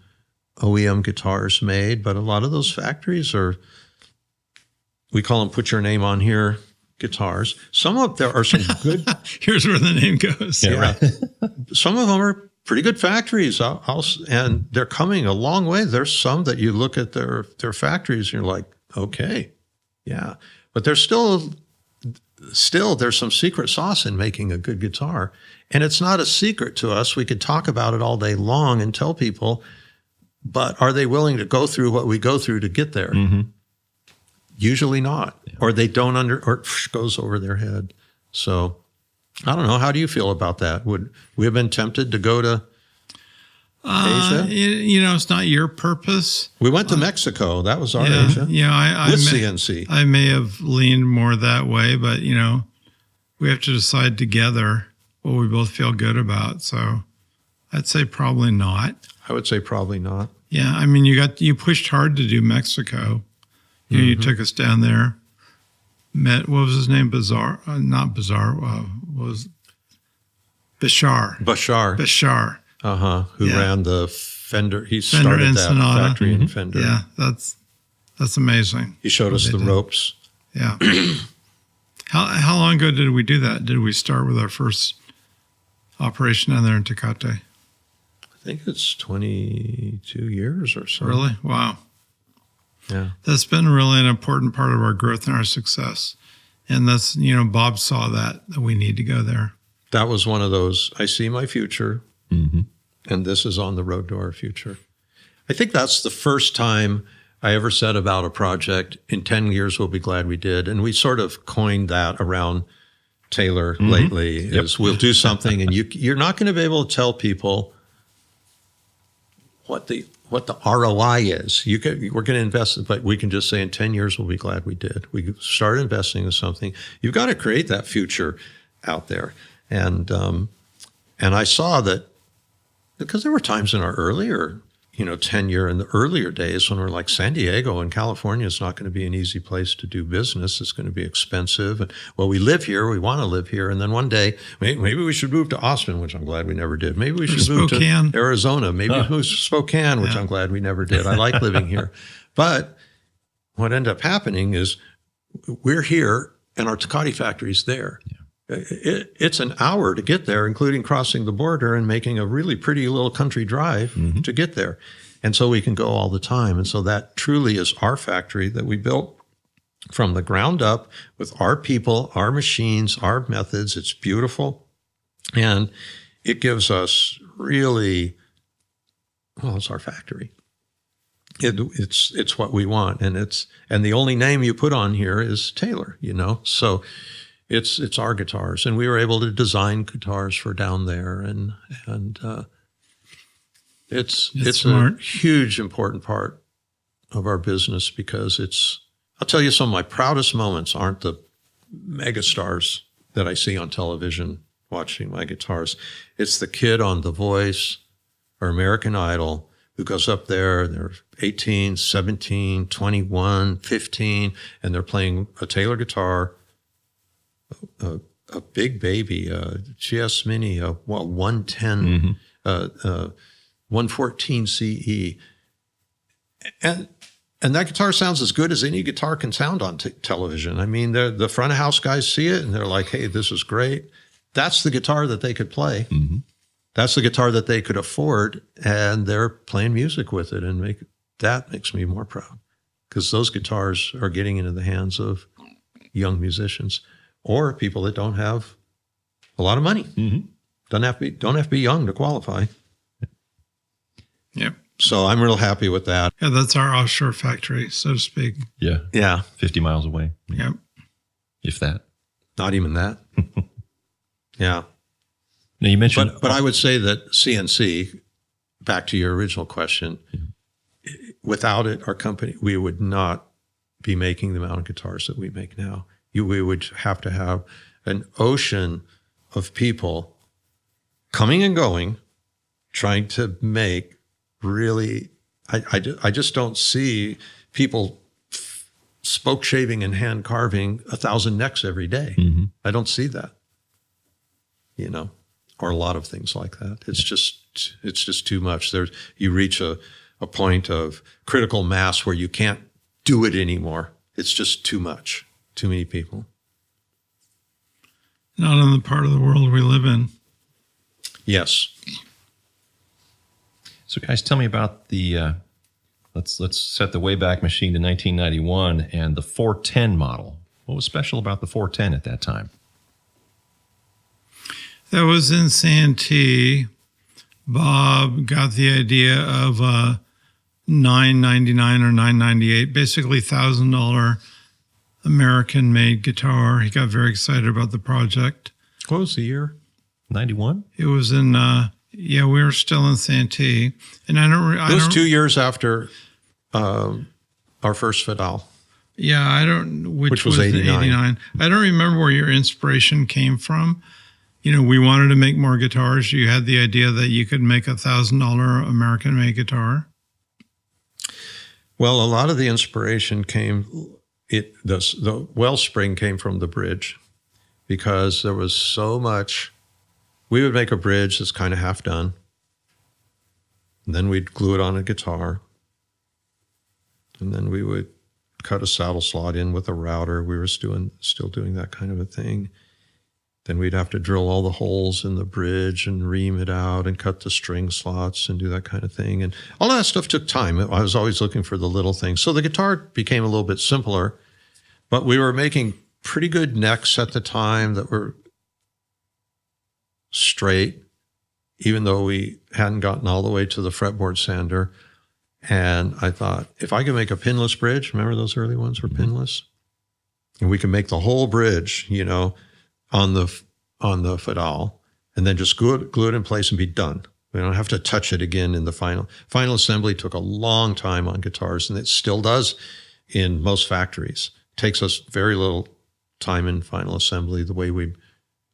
OEM guitars made, but a lot of those factories we call them put your name on here guitars. There are some good. Here's where the name goes. Yeah. Right. Some of them are pretty good factories, and they're coming a long way. There's some that you look at their factories and you're like, okay, yeah. But there's still there's some secret sauce in making a good guitar. And it's not a secret to us. We could talk about it all day long and tell people, but are they willing to go through what we go through to get there? Usually not. Yeah. Or they don't or it goes over their head. So I don't know. How do you feel about that? Would we have been tempted to go to Asia? It's not your purpose. We went to Mexico. That was our Asia. Yeah, I with CNC. I may have leaned more that way, but we have to decide together what we both feel good about. So I'd say probably not. I would say probably not. Yeah, I mean, you pushed hard to do Mexico. You took us down there. Met, what was his name? Not Bizarre. Was Bashar. Bashar. Who ran the Fender. He started that Sonata. Factory in Fender. Yeah, that's amazing. He showed us the ropes. Yeah. How long ago did we do that? Did we start with our first operation down there in Tecate? I think it's 22 years or so. Really? Wow. Yeah. That's been really an important part of our growth and our success. And that's, Bob saw that we need to go there. That was one of those, I see my future, and this is on the road to our future. I think that's the first time I ever said about a project, in 10 years we'll be glad we did. And we sort of coined that around Taylor lately, is we'll do something and you're not going to be able to tell people what the ROI is. We're going to invest, but we can just say in 10 years we'll be glad we did. We started investing in something. You've got to create that future out there. And I saw that, because there were times in our earlier, tenure, in the earlier days when we're like, San Diego and California is not going to be an easy place to do business. It's going to be expensive. And, well, we live here. We want to live here. And then one day, maybe we should move to Austin, which I'm glad we never did. Maybe we should move to Arizona. Maybe move to Spokane, which I'm glad we never did. I like living here. But what ended up happening is we're here and our Tecate factory's there. Yeah. It's an hour to get there, including crossing the border and making a really pretty little country drive to get there. And so we can go all the time. And so that truly is our factory that we built from the ground up with our people, our machines, our methods. It's beautiful. And it gives us really Well, it's our factory. It's what we want, and the only name you put on here is Taylor, So it's our guitars, and we were able to design guitars for down there, and it's smart. A huge important part of our business because I'll tell you, some of my proudest moments aren't the megastars that I see on television watching my guitars. It's the kid on The Voice or American Idol who goes up there, they're 18, 17, 21, 15, and they're playing a Taylor guitar, a big baby, a GS Mini, a 110, 114 CE. And that guitar sounds as good as any guitar can sound on television. I mean, the front of house guys see it and they're like, hey, this is great. That's the guitar that they could play. Mm-hmm. That's the guitar that they could afford, and they're playing music with it, and that makes me more proud because those guitars are getting into the hands of young musicians or people that don't have a lot of money. Mm-hmm. Don't have to be young to qualify. Yep. So I'm real happy with that. Yeah, that's our offshore factory, so to speak. Yeah. Yeah. 50 miles away. Yep. If that. Not even that. Yeah. Now you mentioned, but I would say that CNC, back to your original question, without it, our company, we would not be making the amount of guitars that we make now. We would have to have an ocean of people coming and going, trying to make really, I just don't see people spoke shaving and hand carving 1,000 necks every day. Mm-hmm. I don't see that, or a lot of things like that. It's just too much. You reach a point of critical mass where you can't do it anymore. It's just too much, too many people. Not in the part of the world we live in. Yes. So guys, tell me about the, let's set the Wayback Machine to 1991 and the 410 model. What was special about the 410 at that time? That was in Santee. Bob got the idea of a $999 or $998, basically $1,000 American-made guitar. He got very excited about the project. What was the year? 91? It was in, we were still in Santee. And It was 2 years after our first Vidal. Yeah, which was 89. I don't remember where your inspiration came from. We wanted to make more guitars. You had the idea that you could make $1,000 American-made guitar. Well, a lot of the inspiration the wellspring came from the bridge, because there was so much. We would make a bridge that's kind of half done, and then we'd glue it on a guitar, and then we would cut a saddle slot in with a router. We were still doing that kind of a thing. Then we'd have to drill all the holes in the bridge and ream it out and cut the string slots and do that kind of thing. And all that stuff took time. I was always looking for the little things. So the guitar became a little bit simpler, but we were making pretty good necks at the time that were straight, even though we hadn't gotten all the way to the fretboard sander. And I thought, if I could make a pinless bridge, remember those early ones were pinless? And we can make the whole bridge, on the Vidal, and then just glue it in place and be done. We don't have to touch it again in the final. Final assembly took a long time on guitars, and it still does in most factories. It takes us very little time in final assembly, the way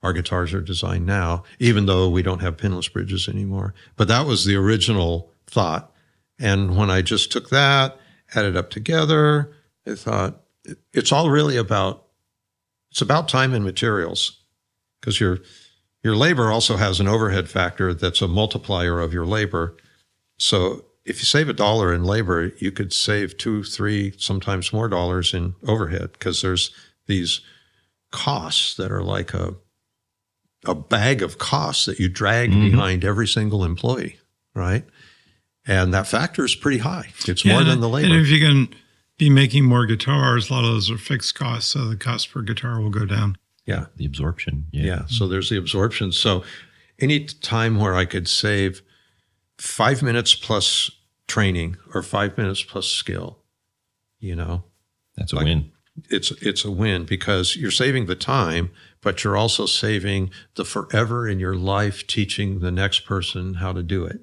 our guitars are designed now, even though we don't have pinless bridges anymore. But that was the original thought. And when I just took that, added up together, I thought, it's all really about time and materials, because your labor also has an overhead factor that's a multiplier of your labor. So if you save $1 in labor, you could save $2, $3, sometimes more dollars in overhead, because there's these costs that are like a bag of costs that you drag behind every single employee, right? And that factor is pretty high. It's more than the labor. And if you can be making more guitars, a lot of those are fixed costs, so the cost per guitar will go down. Yeah. The absorption. Yeah. So there's the absorption. So any time where I could save 5 minutes plus training or 5 minutes plus skill, That's a win. It's a win because you're saving the time, but you're also saving the forever in your life teaching the next person how to do it,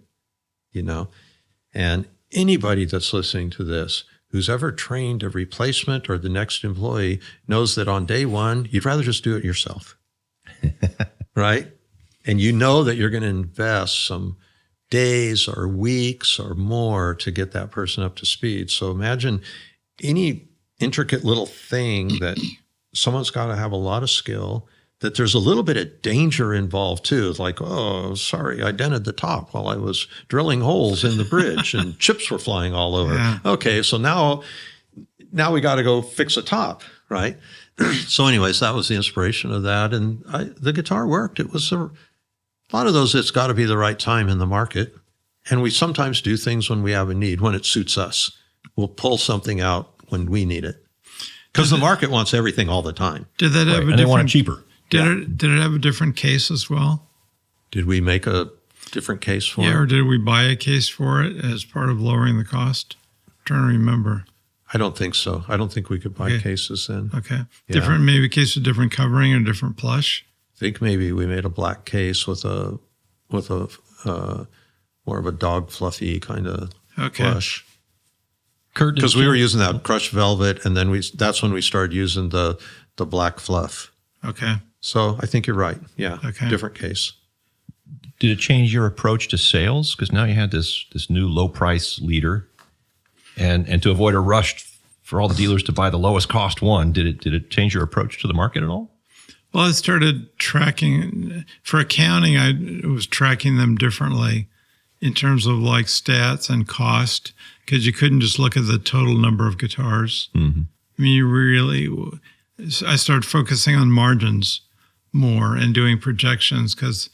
And anybody that's listening to this who's ever trained a replacement or the next employee knows that on day one, you'd rather just do it yourself, right? And you know that you're going to invest some days or weeks or more to get that person up to speed. So imagine any intricate little thing that someone's got to have a lot of skill, that there's a little bit of danger involved too. It's like, oh, sorry, I dented the top while I was drilling holes in the bridge and chips were flying all over. Yeah. Okay, so now we got to go fix a top, right? So anyways, that was the inspiration of that. And the guitar worked. It was a lot of those, it's got to be the right time in the market. And we sometimes do things when we have a need, when it suits us. We'll pull something out when we need it. Because the market wants everything all the time. Did that have a And they want it different? cheaper. Did it have a different case as well? Did we make a different case for Yeah, it? or did we buy a case for it as part of lowering the cost? I'm trying to remember. I don't think so. I don't think we could buy cases then. Okay. Yeah. Different, maybe case with different covering or different plush. I think maybe we made a black case with a more of a dog fluffy kind of plush. Kurt, Because we were using that crushed velvet, and then that's when we started using the black fluff. Okay. So I think you're right. Yeah. Okay. Different case. Did it change your approach to sales? Because now you had this new low price leader, and to avoid a rush for all the dealers to buy the lowest cost one, did it change your approach to the market at all? Well, I started tracking for accounting. I was tracking them differently in terms of like stats and cost, because you couldn't just look at the total number of guitars. Mm-hmm. I mean, I started focusing on margins more and doing projections because,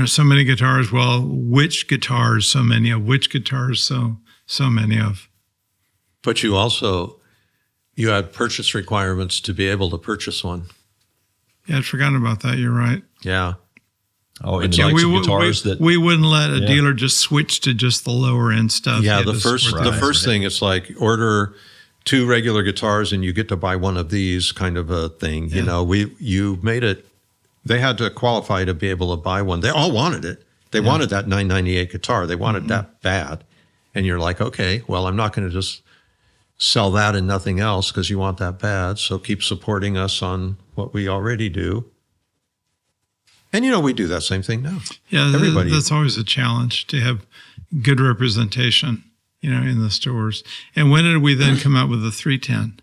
so many guitars. Well, which guitars so many of? Which guitars so many of? But you had purchase requirements to be able to purchase one. Yeah, I'd forgotten about that. You're right. Yeah. Oh, and the likes of guitars that we wouldn't let a dealer just switch to just the lower end stuff. Yeah, You had the to first support the that. first thing, it's like order 2 regular guitars and you get to buy one of these kind of a thing. Yeah. You made it. They had to qualify to be able to buy one. They all wanted it. They wanted that 998 guitar. They wanted that bad. And you're like, okay, well, I'm not going to just sell that and nothing else because you want that bad. So keep supporting us on what we already do. And we do that same thing now. Yeah, Everybody. that's always a challenge to have good representation, in the stores. And when did we then come out with the 310?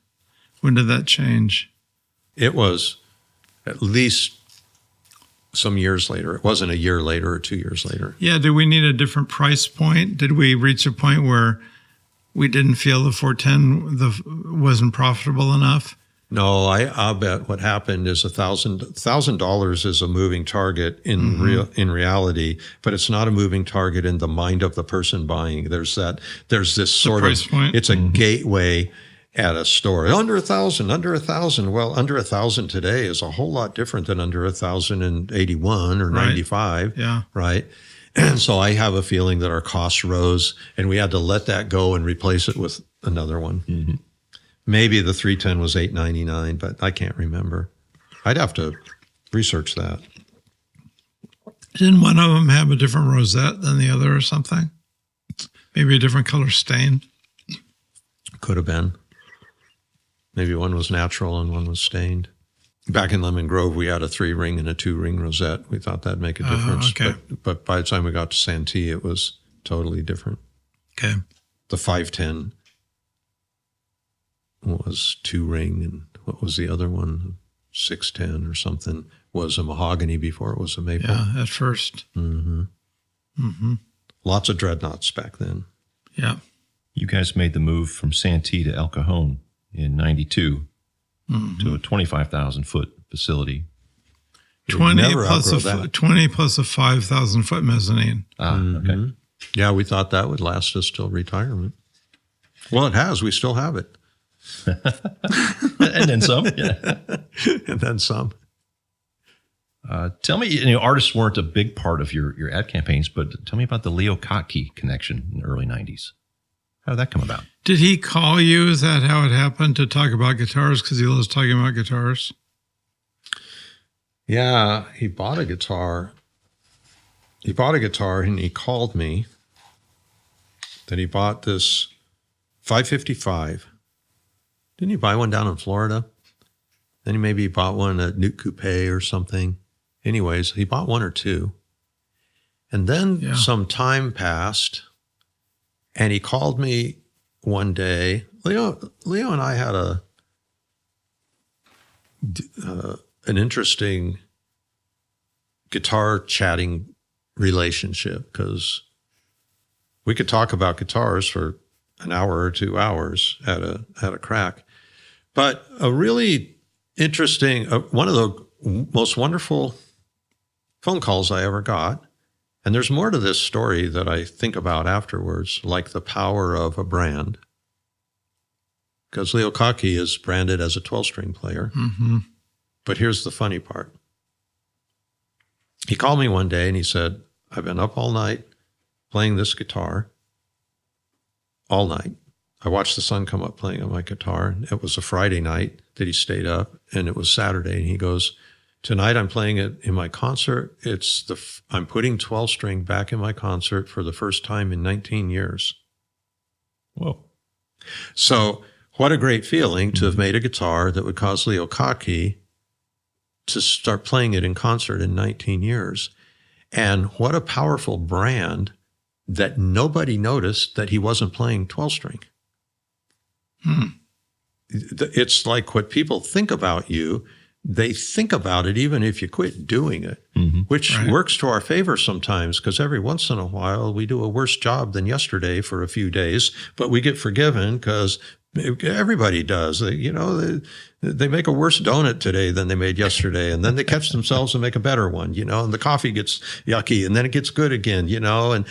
When did that change? It was at least some years later. It wasn't a year later or 2 years later. Yeah, did we need a different price point? Did we reach a point where we didn't feel the 410 wasn't profitable enough? No, I bet what happened is $1,000 is a moving target in reality, but it's not a moving target in the mind of the person buying. There's this sort of price point. It's a gateway at a store. Under 1,000, under 1,000. Well, under 1,000 today is a whole lot different than under 1,000 in 81 or 95. Yeah. Right. And so I have a feeling that our costs rose and we had to let that go and replace it with another one. Mm-hmm. Maybe the 310 was $899, but I can't remember. I'd have to research that. Didn't one of them have a different rosette than the other or something? Maybe a different color stain? Could have been. Maybe one was natural and one was stained. Back in Lemon Grove, we had a 3-ring and a 2-ring rosette. We thought that'd make a difference. Okay. But by the time we got to Santee, it was totally different. Okay. The 510 was 2-ring, and what was the other one? 610 or something was a mahogany before it was a maple. Yeah, at first. Lots of dreadnoughts back then. Yeah. you guys made the move from Santee to El Cajon in 92 to a 25,000 foot facility. 20 never plus, outgrow that. 20 plus a 5,000 foot mezzanine. Okay. Yeah, we thought that would last us till retirement. Well, it has. We still have it. And then some. Yeah. And then some. Tell me, artists weren't a big part of your ad campaigns, but tell me about the Leo Kottke connection in the early 90s. How did that come about? Did he call you? Is that how it happened, to talk about guitars because he loves talking about guitars? Yeah, he bought a guitar. He bought a guitar and he called me that he bought this 555. Didn't he buy one down in Florida? Then he maybe bought one at Nuke Coupe or something. Anyways, he bought one or two. And then some time passed and he called me one day. Leo and I had an interesting guitar chatting relationship because we could talk about guitars for an hour or 2 hours at a crack. But a really interesting, one of the most wonderful phone calls I ever got, and there's more to this story that I think about afterwards, like the power of a brand. Because Leo Kottke is branded as a 12-string player. Mm-hmm. But here's the funny part. He called me one day and he said, I've been up all night playing this guitar. All night. I watched the sun come up playing on my guitar. It was a Friday night that he stayed up, and it was Saturday. And he goes, tonight I'm playing it in my concert. I'm putting 12-string back in my concert for the first time in 19 years. Whoa. So what a great feeling to have made a guitar that would cause Leo Kottke to start playing it in concert in 19 years. And what a powerful brand that nobody noticed that he wasn't playing 12-string. It's like what people think about you, they think about it even if you quit doing it, which works to our favor sometimes, because every once in a while we do a worse job than yesterday for a few days, but we get forgiven because everybody does. They make a worse donut today than they made yesterday, and then they catch themselves and make a better one, and the coffee gets yucky, and then it gets good again, and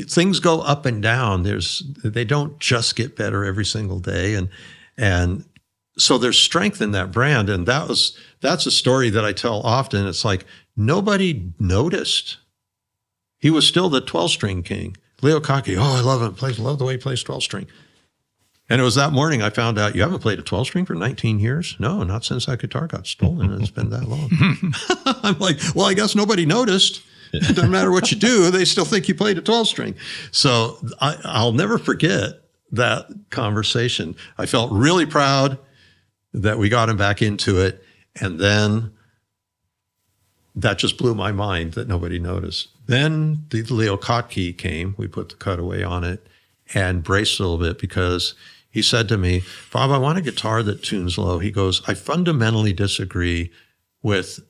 things go up and down. They don't just get better every single day, and so there's strength in that brand, and that's a story that I tell often. It's like nobody noticed. He was still the 12-string king. Leo Kottke, I love him. Love the way he plays 12-string. And it was that morning I found out, you haven't played a 12-string for 19 years? No, not since that guitar got stolen. It's been that long. I'm like, well, I guess nobody noticed. It doesn't matter what you do. They still think you played a 12-string. So I'll never forget that conversation. I felt really proud that we got him back into it. And then that just blew my mind that nobody noticed. Then the Leo Kottke came. We put the cutaway on it and braced a little bit because he said to me, Bob, I want a guitar that tunes low. He goes, I fundamentally disagree with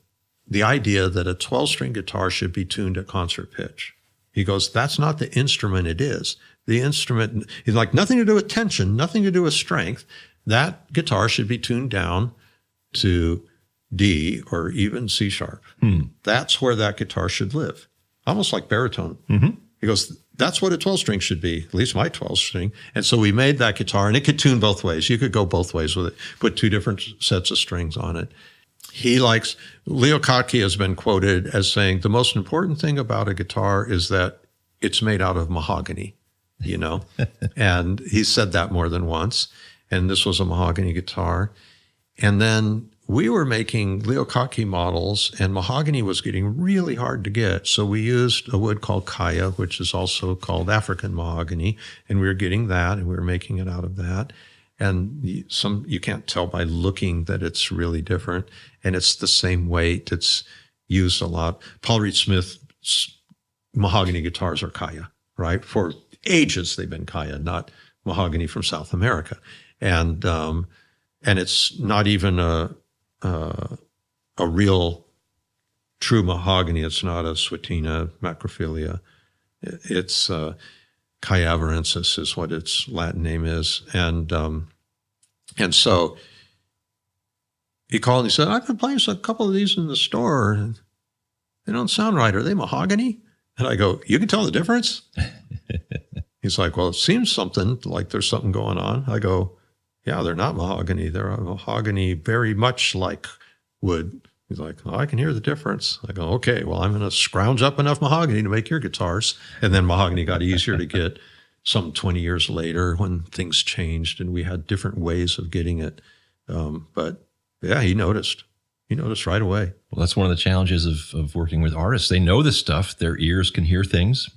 the idea that a 12-string guitar should be tuned at concert pitch. He goes, that's not the instrument it is. The instrument is like nothing to do with tension, nothing to do with strength. That guitar should be tuned down to D or even C sharp. That's where that guitar should live. Almost like baritone. He goes, that's what a 12-string should be, at least my 12-string. And so we made that guitar, and it could tune both ways. You could go both ways with it, put two different sets of strings on it. Leo Kottke has been quoted as saying, the most important thing about a guitar is that it's made out of mahogany, and he said that more than once. And this was a mahogany guitar. And then we were making Leo Kottke models, and mahogany was getting really hard to get. So we used a wood called kaya, which is also called African mahogany. And we were getting that, and we were making it out of that. And you can't tell by looking that it's really different. And it's the same weight. It's used a lot. Paul Reed Smith's mahogany guitars are kaya, right? For ages they've been kaya, not mahogany from South America. And it's not even a real true mahogany. It's not a Switina macrophylla. It's Chiavarensis is what its Latin name is. And so he called and he said, I've been playing a couple of these in the store. And they don't sound right. Are they mahogany? And I go, you can tell the difference? He's like, well, it seems something like there's something going on. I go, yeah, they're not mahogany. They're a mahogany very much like wood, He's like, oh, I can hear the difference. I go, okay, well, I'm going to scrounge up enough mahogany to make your guitars. And then mahogany got easier to get some 20 years later when things changed and we had different ways of getting it. But yeah, he noticed. He noticed right away. Well, that's one of the challenges of working with artists. They know this stuff. Their ears can hear things,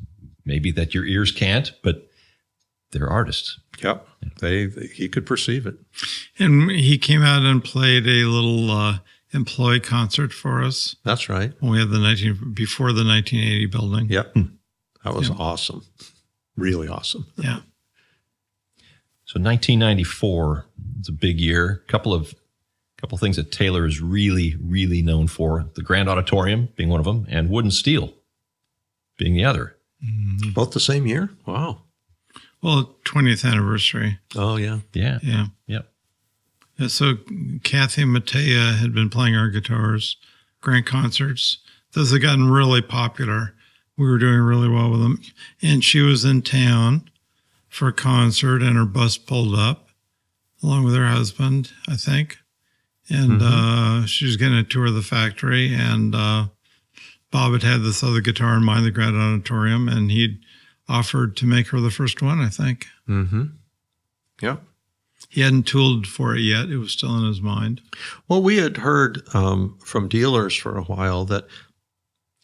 maybe that your ears can't, but they're artists. Yep. He could perceive it. And he came out and played a little employee concert for us. That's right. When we had before the 1980 building. Yep. That was awesome. Really awesome. Yeah. So 1994, it's a big year. Couple of things that Taylor is really, really known for. The Grand Auditorium being one of them, and Wood and Steel being the other. Mm-hmm. Both the same year? Wow. Well, 20th anniversary. Oh, yeah. Yeah. Yeah. Yep. Yeah, so Kathy and Matea had been playing our guitars, grand concerts. Those had gotten really popular. We were doing really well with them. And she was in town for a concert, and her bus pulled up along with her husband, I think. And she was getting a tour of the factory, and Bob had this other guitar in mind, the Grand Auditorium, and he'd offered to make her the first one, I think. Mm-hmm. Yep. He hadn't tooled for it yet. It was still in his mind. Well, we had heard from dealers for a while that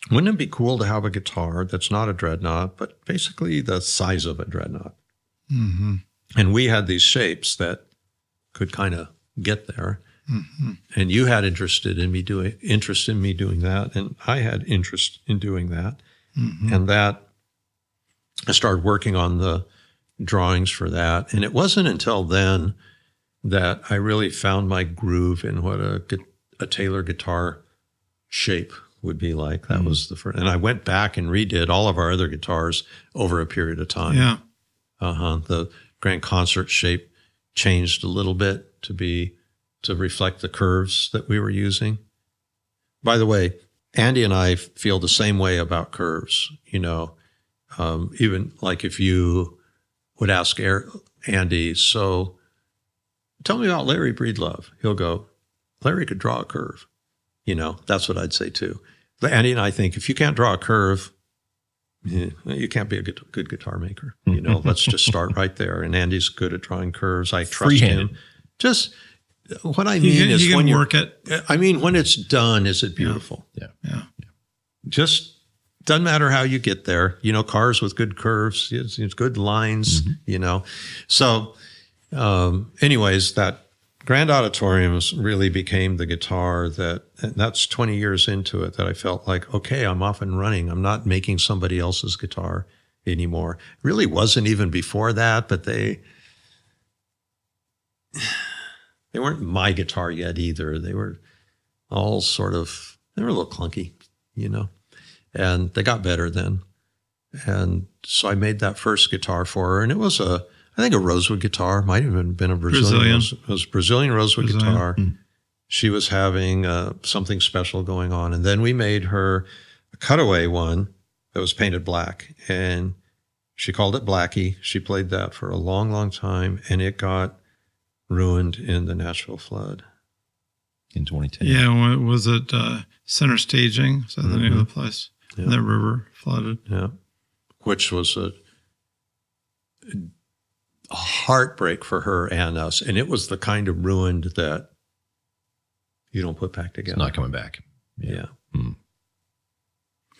wouldn't it be cool to have a guitar that's not a dreadnought, but basically the size of a dreadnought? Mm-hmm. And we had these shapes that could kind of get there. Mm-hmm. And you had interest in me doing that, and I had interest in doing that. Mm-hmm. And that I started working on the drawings for that. And it wasn't until then that I really found my groove in what a Taylor guitar shape would be like. That was the first. And I went back and redid all of our other guitars over a period of time. Yeah. The Grand Concert shape changed a little bit to reflect the curves that we were using. By the way, Andy and I feel the same way about curves. Even like if you would ask Andy, so tell me about Larry Breedlove. He'll go, Larry could draw a curve. That's what I'd say too. But Andy and I think if you can't draw a curve, you can't be a good guitar maker. Let's just start right there. And Andy's good at drawing curves. I trust him. Just what I mean is when you work it. I mean, when it's done, is it beautiful? Yeah. Just doesn't matter how you get there. Cars with good curves, it's good lines. So, anyways, that Grand Auditorium really became the guitar and that's 20 years into it that I felt like, okay, I'm off and running. I'm not making somebody else's guitar anymore. It really wasn't even before that, but they weren't my guitar yet either. They were all they were a little clunky, and they got better then. And so I made that first guitar for her, and it was I think a rosewood guitar, might have even been a Brazilian. It was a Brazilian rosewood guitar. She was having something special going on. And then we made her a cutaway one that was painted black, and she called it Blackie. She played that for a long, long time, and it got ruined in the Nashville flood. In 2010. Yeah, was it Center Staging? Is that the name of the place? Yeah. The river flooded. Yeah, which was a heartbreak for her and us. And it was the kind of ruined that you don't put back together. It's not coming back. Yeah.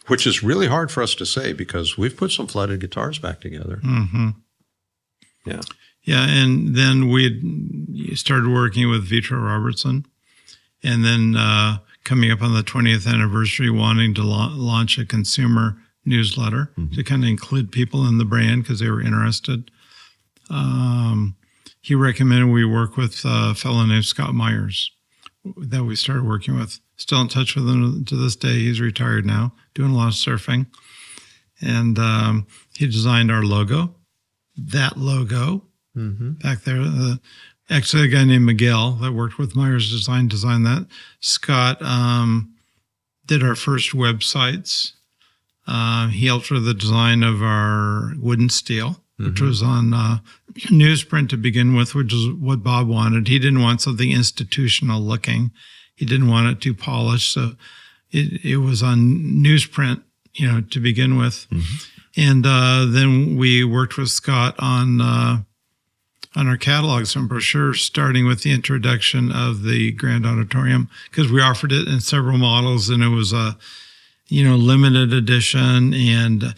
Which is really hard for us to say because we've put some flooded guitars back together. Mm-hmm. Yeah. Yeah, and then we started working with Vitro Robertson, and then coming up on the 20th anniversary, wanting to launch a consumer newsletter to kind of include people in the brand because they were interested. He recommended we work with a fellow named Scott Myers that we started working with. Still in touch with him to this day. He's retired now, doing a lot of surfing. And he designed our logo, that logo. Back there, actually a guy named Miguel that worked with Myers designed that. Scott did our first websites. He helped with the design of our Wood and Steel, which was on newsprint to begin with, which is what Bob wanted. He didn't want something institutional looking. He didn't want it too polished, so it was on newsprint, to begin with. And then we worked with Scott on our catalogs and brochures, starting with the introduction of the Grand Auditorium, because we offered it in several models, and it was a limited edition and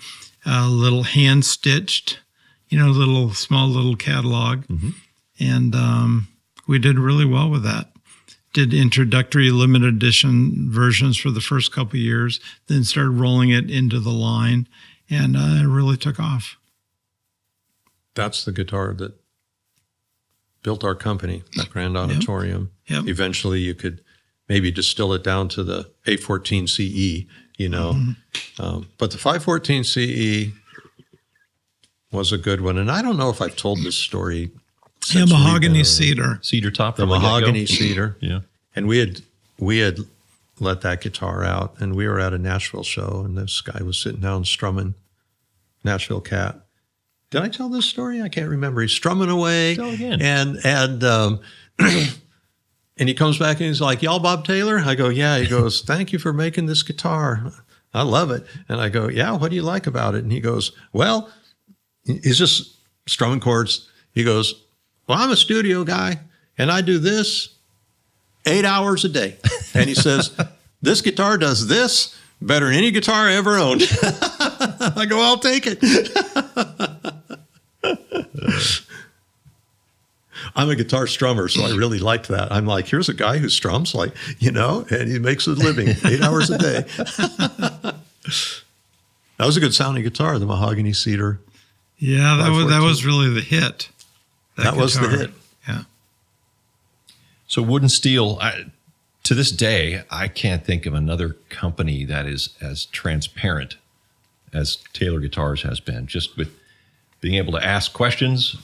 a little hand stitched, small catalog. And we did really well with that. Did introductory limited edition versions for the first couple of years, then started rolling it into the line, and it really took off. That's the guitar that built our company, that Grand Auditorium. Yep. Eventually you could maybe distill it down to the 814 CE, but the 514 CE was a good one. And I don't know if I've told this story. Mahogany cedar. Cedar top. The mahogany cedar. Yeah. And we had let that guitar out, and we were at a Nashville show, and this guy was sitting down strumming Nashville Cat. Did I tell this story? I can't remember. He's strumming away. Tell again. And he comes back and he's like, "Y'all Bob Taylor?" I go, "Yeah." He goes, "Thank you for making this guitar. I love it." And I go, "Yeah, what do you like about it?" And he goes, "Well," he's just strumming chords. He goes, "Well, I'm a studio guy, and I do this 8 hours a day." And he says, "This guitar does this better than any guitar I ever owned." I go, "I'll take it." I'm a guitar strummer, so I really liked that. I'm like, here's a guy who strums and he makes a living 8 hours a day. That was a good sounding guitar, the mahogany cedar. Yeah, that was really the hit. That was the hit. Yeah. So wood and steel, to this day, I can't think of another company that is as transparent as Taylor Guitars has been, just with being able to ask questions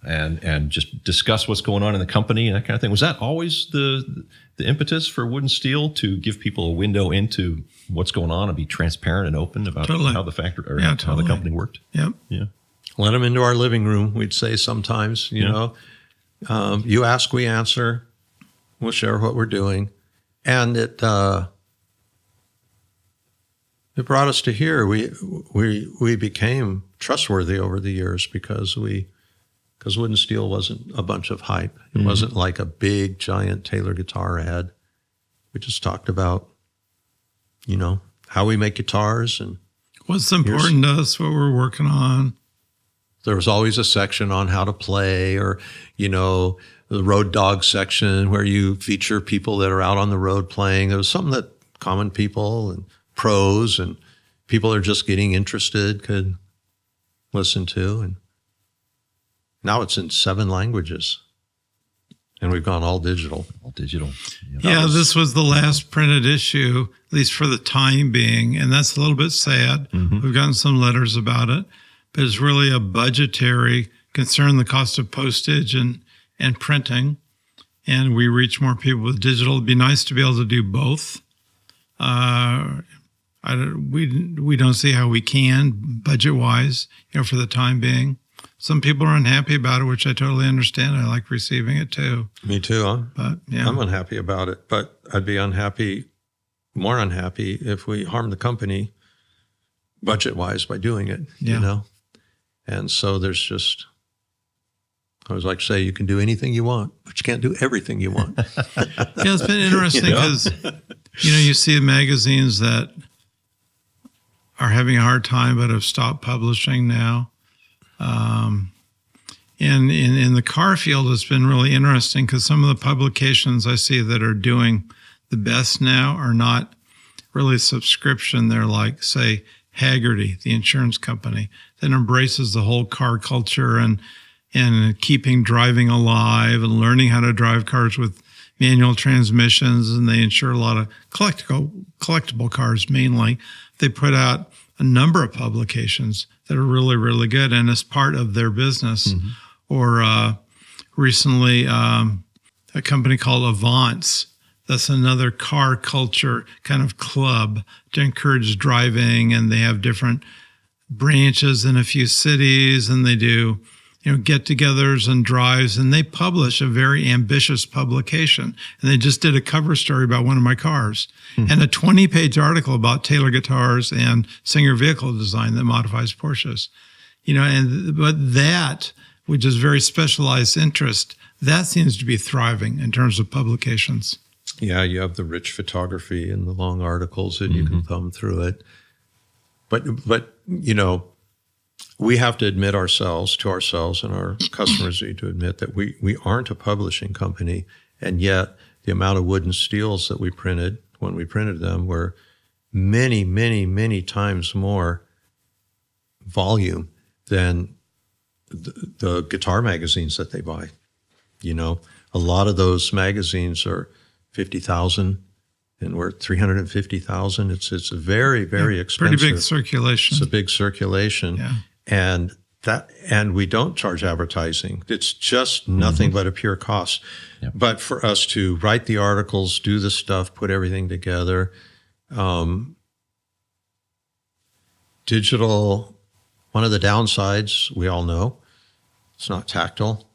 and just discuss what's going on in the company and that kind of thing. Was that always the impetus for wood and steel, to give people a window into what's going on and be transparent and open about how the factory or how the company worked? Yep. Yeah. Let them into our living room, we'd say sometimes, you ask, we answer, we'll share what we're doing. And it brought us to here. We became trustworthy over the years because wood and steel wasn't a bunch of hype. It wasn't like a big, giant Taylor guitar ad. We just talked about, how we make guitars and what's important to us, what we're working on. There was always a section on how to play, or, the road dog section where you feature people that are out on the road playing. There was something that common people and pros and people that are just getting interested could listen to. And now it's in 7 languages. And we've gone all digital. All digital. Yeah, this was the last printed issue, at least for the time being. And that's a little bit sad. We've gotten some letters about it. But it's really a budgetary concern, the cost of postage and printing. And we reach more people with digital. It'd be nice to be able to do both. We don't see how we can, budget-wise, for the time being. Some people are unhappy about it, which I totally understand. I like receiving it too. Me too. But yeah, I'm unhappy about it. But I'd be more unhappy if we harm the company budget-wise by doing it, And so there's just, I always like to say, you can do anything you want, but you can't do everything you want. Yeah, it's been interesting because, you see magazines that are having a hard time but have stopped publishing now. And in the car field, it's been really interesting because some of the publications I see that are doing the best now are not really subscription. They're like, say, Haggerty, the insurance company, that embraces the whole car culture and keeping driving alive and learning how to drive cars with manual transmissions. And they insure a lot of collectible cars mainly. They put out a number of publications that are really, really good, and it's part of their business. Or recently, a company called Avance. That's another car culture kind of club to encourage driving, and they have different branches in a few cities, and they do get-togethers and drives, and they publish a very ambitious publication. And they just did a cover story about one of my cars and a 20-page article about Taylor guitars and Singer vehicle design that modifies Porsches. But that, which is very specialized interest, that seems to be thriving in terms of publications. Yeah, you have the rich photography and the long articles and you can thumb through it. But we have to admit to ourselves and our customers need to admit that we aren't a publishing company, and yet the amount of wood and steels that we printed when we printed them were many, many, many times more volume than the guitar magazines that they buy. A lot of those magazines are 50,000 and we're 350,000. It's a very, very expensive. Pretty big circulation. It's a big circulation. Yeah. And we don't charge advertising. It's just nothing but a pure cost. Yep. But for us to write the articles, do the stuff, put everything together, digital, one of the downsides we all know, it's not tactile.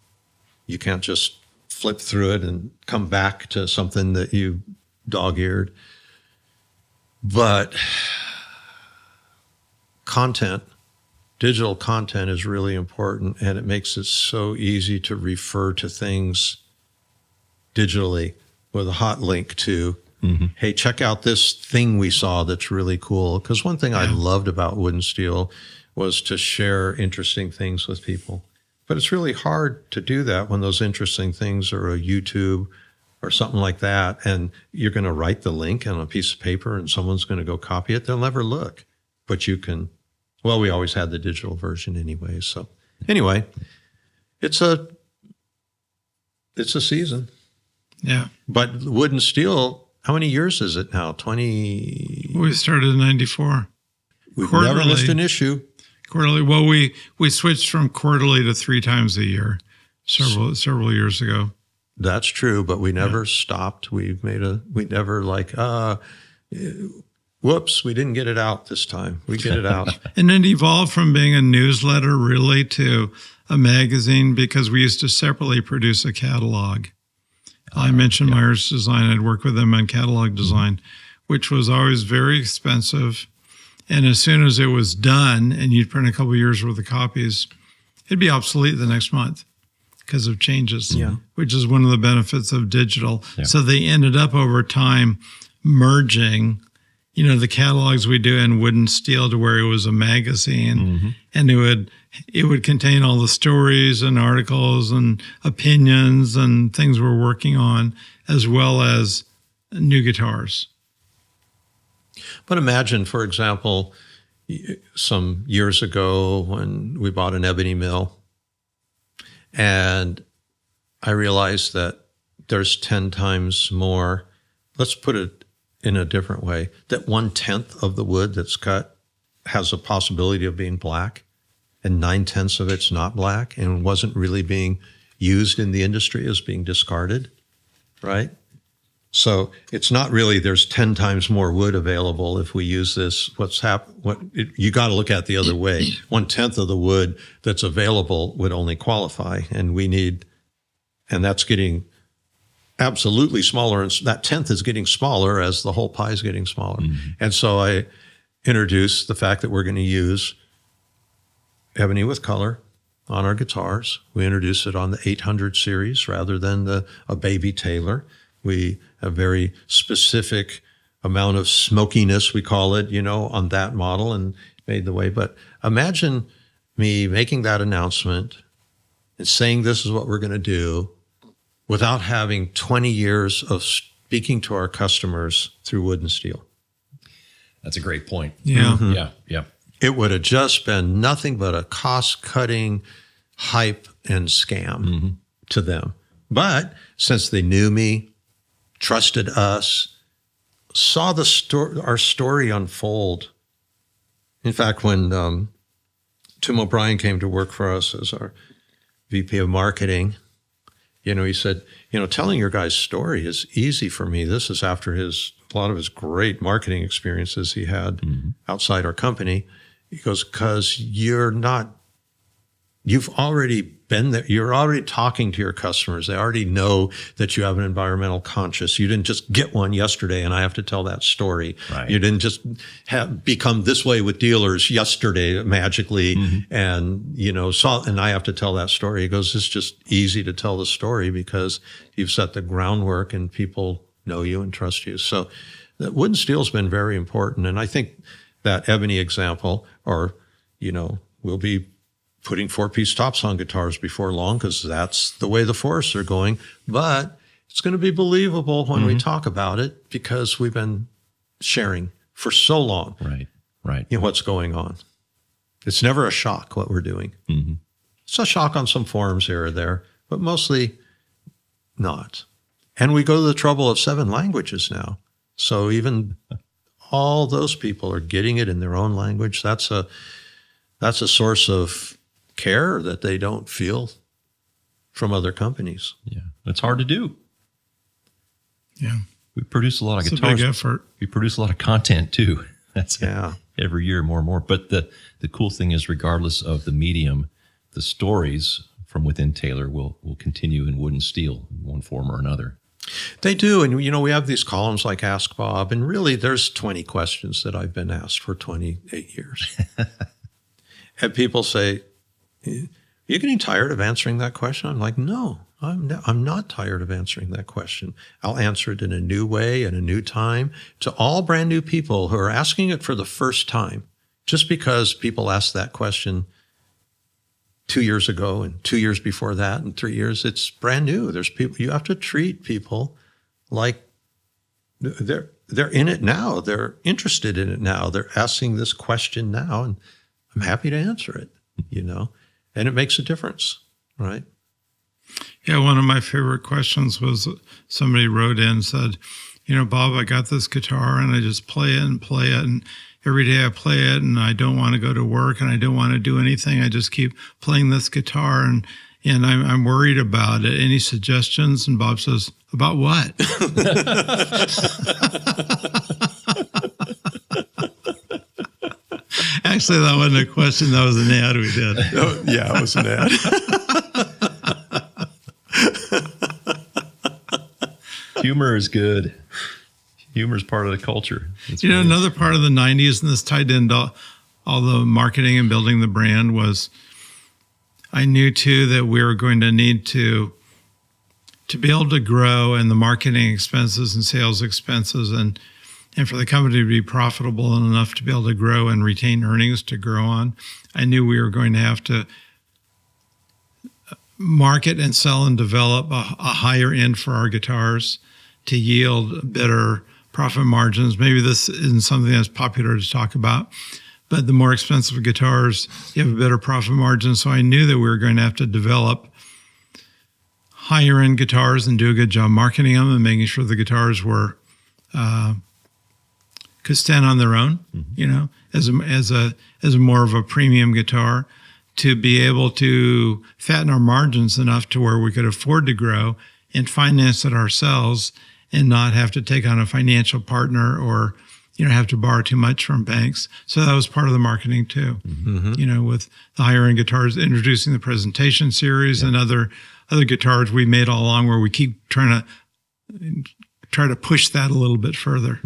You can't just flip through it and come back to something that you dog-eared. But digital content is really important, and it makes it so easy to refer to things digitally with a hot link to, hey, check out this thing we saw that's really cool. Because one thing I loved about Wood and Steel was to share interesting things with people. But it's really hard to do that when those interesting things are a YouTube or something like that, and you're going to write the link on a piece of paper and someone's going to go copy it. They'll never look. But you can, well, we always had the digital version anyway. So anyway, it's a season. Yeah. But Wood and Steel, how many years is it now? 20? We started in 94. We've Quarterly. never missed an issue. Quarterly. Well, we switched from quarterly to 3 times a year several years ago. That's true, but we never stopped. We never whoops, we didn't get it out this time. We get it out. And it evolved from being a newsletter really to a magazine, because we used to separately produce a catalog. I mentioned Myers Design. I'd work with them on catalog design, which was always very expensive. And as soon as it was done and you'd print a couple of years worth of copies, it'd be obsolete the next month because of changes, which is one of the benefits of digital. Yeah. So they ended up over time merging, the catalogs we do in Wood and Steel to where it was a magazine, and it would contain all the stories and articles and opinions and things we're working on, as well as new guitars. But imagine, for example, some years ago when we bought an ebony mill, and I realized that there's 10 times more. Let's put it in a different way, that 1/10 of the wood that's cut has a possibility of being black, and 9/10 of it's not black and wasn't really being used in the industry, as being discarded, right? So it's not really there's 10 times more wood available if we use this. You got to look at the other way. 1/10 of the wood that's available would only qualify, and that's getting absolutely smaller. And that 10th is getting smaller as the whole pie is getting smaller. And so I introduced the fact that we're going to use ebony with color on our guitars. We introduced it on the 800 series rather than a baby Taylor. We have very specific amount of smokiness, we call it, on that model, and made the way. But imagine me making that announcement and saying this is what we're going to do without having 20 years of speaking to our customers through Wood and Steel. That's a great point. Yeah. Yeah. It would have just been nothing but a cost-cutting hype and scam to them. But since they knew me, trusted us, saw our story unfold. In fact, when Tim O'Brien came to work for us as our VP of marketing, he said, telling your guys' story is easy for me. This is after a lot of his great marketing experiences he had outside our company. He goes, because you're not You've already been there. You're already talking to your customers. They already know that you have an environmental conscious. You didn't just get one yesterday and I have to tell that story. Right. You didn't just become this way with dealers yesterday magically and, and I have to tell that story. He goes, it's just easy to tell the story because you've set the groundwork and people know you and trust you. So the wood and steel has been very important. And I think that ebony example, we'll be putting 4-piece tops on guitars before long because that's the way the forests are going. But it's going to be believable when we talk about it because we've been sharing for so long. Right. What's going on. It's never a shock what we're doing. It's a shock on some forums here or there, but mostly not. And we go to the trouble of 7 languages now. So even all those people are getting it in their own language. That's a source of care that they don't feel from other companies. Yeah, it's hard to do. Yeah, we produce a lot of it's guitars. A big effort. We produce a lot of content too. That's Yeah. every year more and more. But the cool thing is, regardless of the medium, the stories from within Taylor will continue in wood and steel in one form or another. They do. And, we have these columns like Ask Bob, and really there's 20 questions that I've been asked for 28 years. And people say, you're getting tired of answering that question? I'm like, no, I'm not tired of answering that question. I'll answer it in a new way, in a new time, to all brand new people who are asking it for the first time. Just because people asked that question 2 years ago and 2 years before that and 3 years, it's brand new. There's people, you have to treat people like they're in it now. They're interested in it now. They're asking this question now, and I'm happy to answer it, and it makes a difference, right? Yeah, one of my favorite questions was somebody wrote in and said, Bob, I got this guitar and I just play it. And every day I play it and I don't want to go to work and I don't want to do anything. I just keep playing this guitar and I'm worried about it. Any suggestions? And Bob says, about what? Actually, that wasn't a question. That was an ad we did. Oh, yeah, it was an ad. Humor is good. Humor is part of the culture. Another part of the 90s, and this tied into all the marketing and building the brand, was I knew, too, that we were going to need to be able to grow, and the marketing expenses and sales expenses and for the company to be profitable enough to be able to grow and retain earnings to grow on. I knew we were going to have to market and sell and develop a higher end for our guitars to yield better profit margins. Maybe this isn't something that's popular to talk about, but the more expensive guitars, you have a better profit margin. So I knew that we were going to have to develop higher end guitars and do a good job marketing them and making sure the guitars were could stand on their own, as a more of a premium guitar, to be able to fatten our margins enough to where we could afford to grow and finance it ourselves and not have to take on a financial partner or, have to borrow too much from banks. So that was part of the marketing too, with the higher end guitars, introducing the presentation series and other guitars we made all along, where we keep try to push that a little bit further.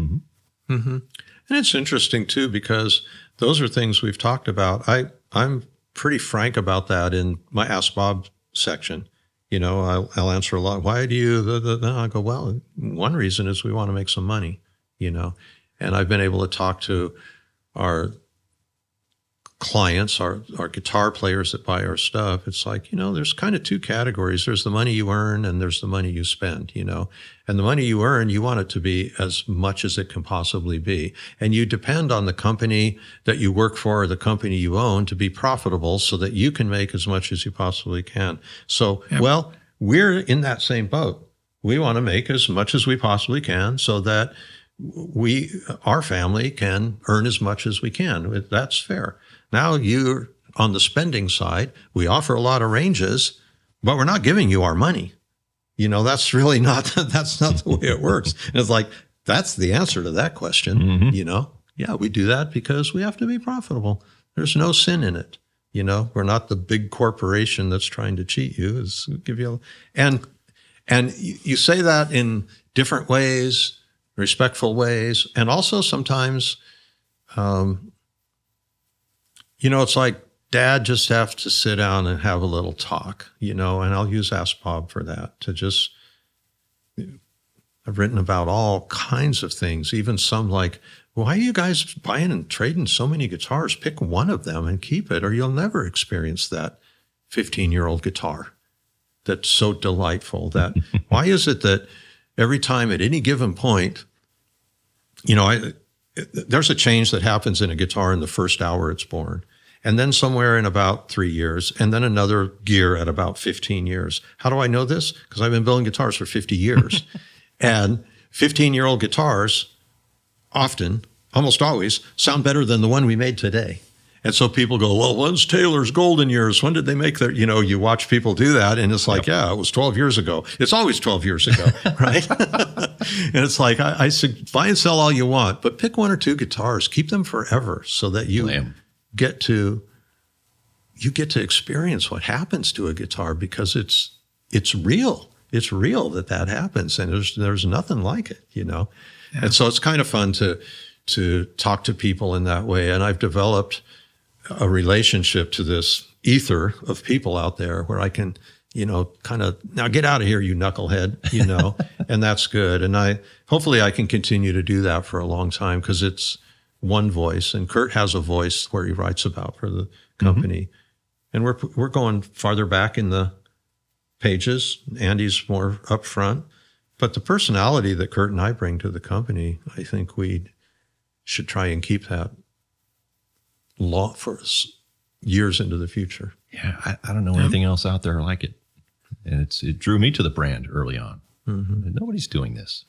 And it's interesting too, because those are things we've talked about. I'm pretty frank about that in my Ask Bob section. I'll answer a lot. Why do you? I go, well, one reason is we want to make some money, and I've been able to talk to our clients, our guitar players that buy our stuff. It's like, there's kind of two categories. There's the money you earn and there's the money you spend, and the money you earn, you want it to be as much as it can possibly be. And you depend on the company that you work for or the company you own to be profitable so that you can make as much as you possibly can. So, Well, we're in that same boat. We want to make as much as we possibly can so that our family can earn as much as we can. That's fair. Now you're on the spending side. We offer a lot of ranges, but we're not giving you our money. That's really not, that's not the way it works. And it's like, that's the answer to that question. Yeah, we do that because we have to be profitable. There's no sin in it. We're not the big corporation that's trying to cheat you. It's give you and you say that in different ways, respectful ways, and also sometimes, it's like Dad just have to sit down and have a little talk, and I'll use Ask Bob for that to just. I've written about all kinds of things, even some like, why are you guys buying and trading so many guitars? Pick one of them and keep it, or you'll never experience that 15-year-old guitar that's so delightful. That why is it that every time at any given point, there's a change that happens in a guitar in the first hour it's born, and then somewhere in about 3 years, and then another gear at about 15 years. How do I know this? Because I've been building guitars for 50 years. And 15-year-old guitars often, almost always, sound better than the one we made today. And so people go, well, when's Taylor's golden years? When did they make their, you watch people do that, and it's like, yeah, it was 12 years ago. It's always 12 years ago, right? And it's like, I said, buy and sell all you want, but pick one or two guitars, keep them forever so that you get to experience what happens to a guitar, because it's real. It's real that happens, and there's nothing like it, Yeah. And so it's kind of fun to talk to people in that way. And I've developed a relationship to this ether of people out there where I can, kind of, now get out of here, you knucklehead, and that's good. And hopefully I can continue to do that for a long time, because it's one voice, and Kurt has a voice where he writes about for the company. And we're going farther back in the pages. Andy's more up front, but the personality that Kurt and I bring to the company, I think we should try and keep that for years into the future. Yeah, I don't know anything else out there like it, and it drew me to the brand early on. Nobody's doing this.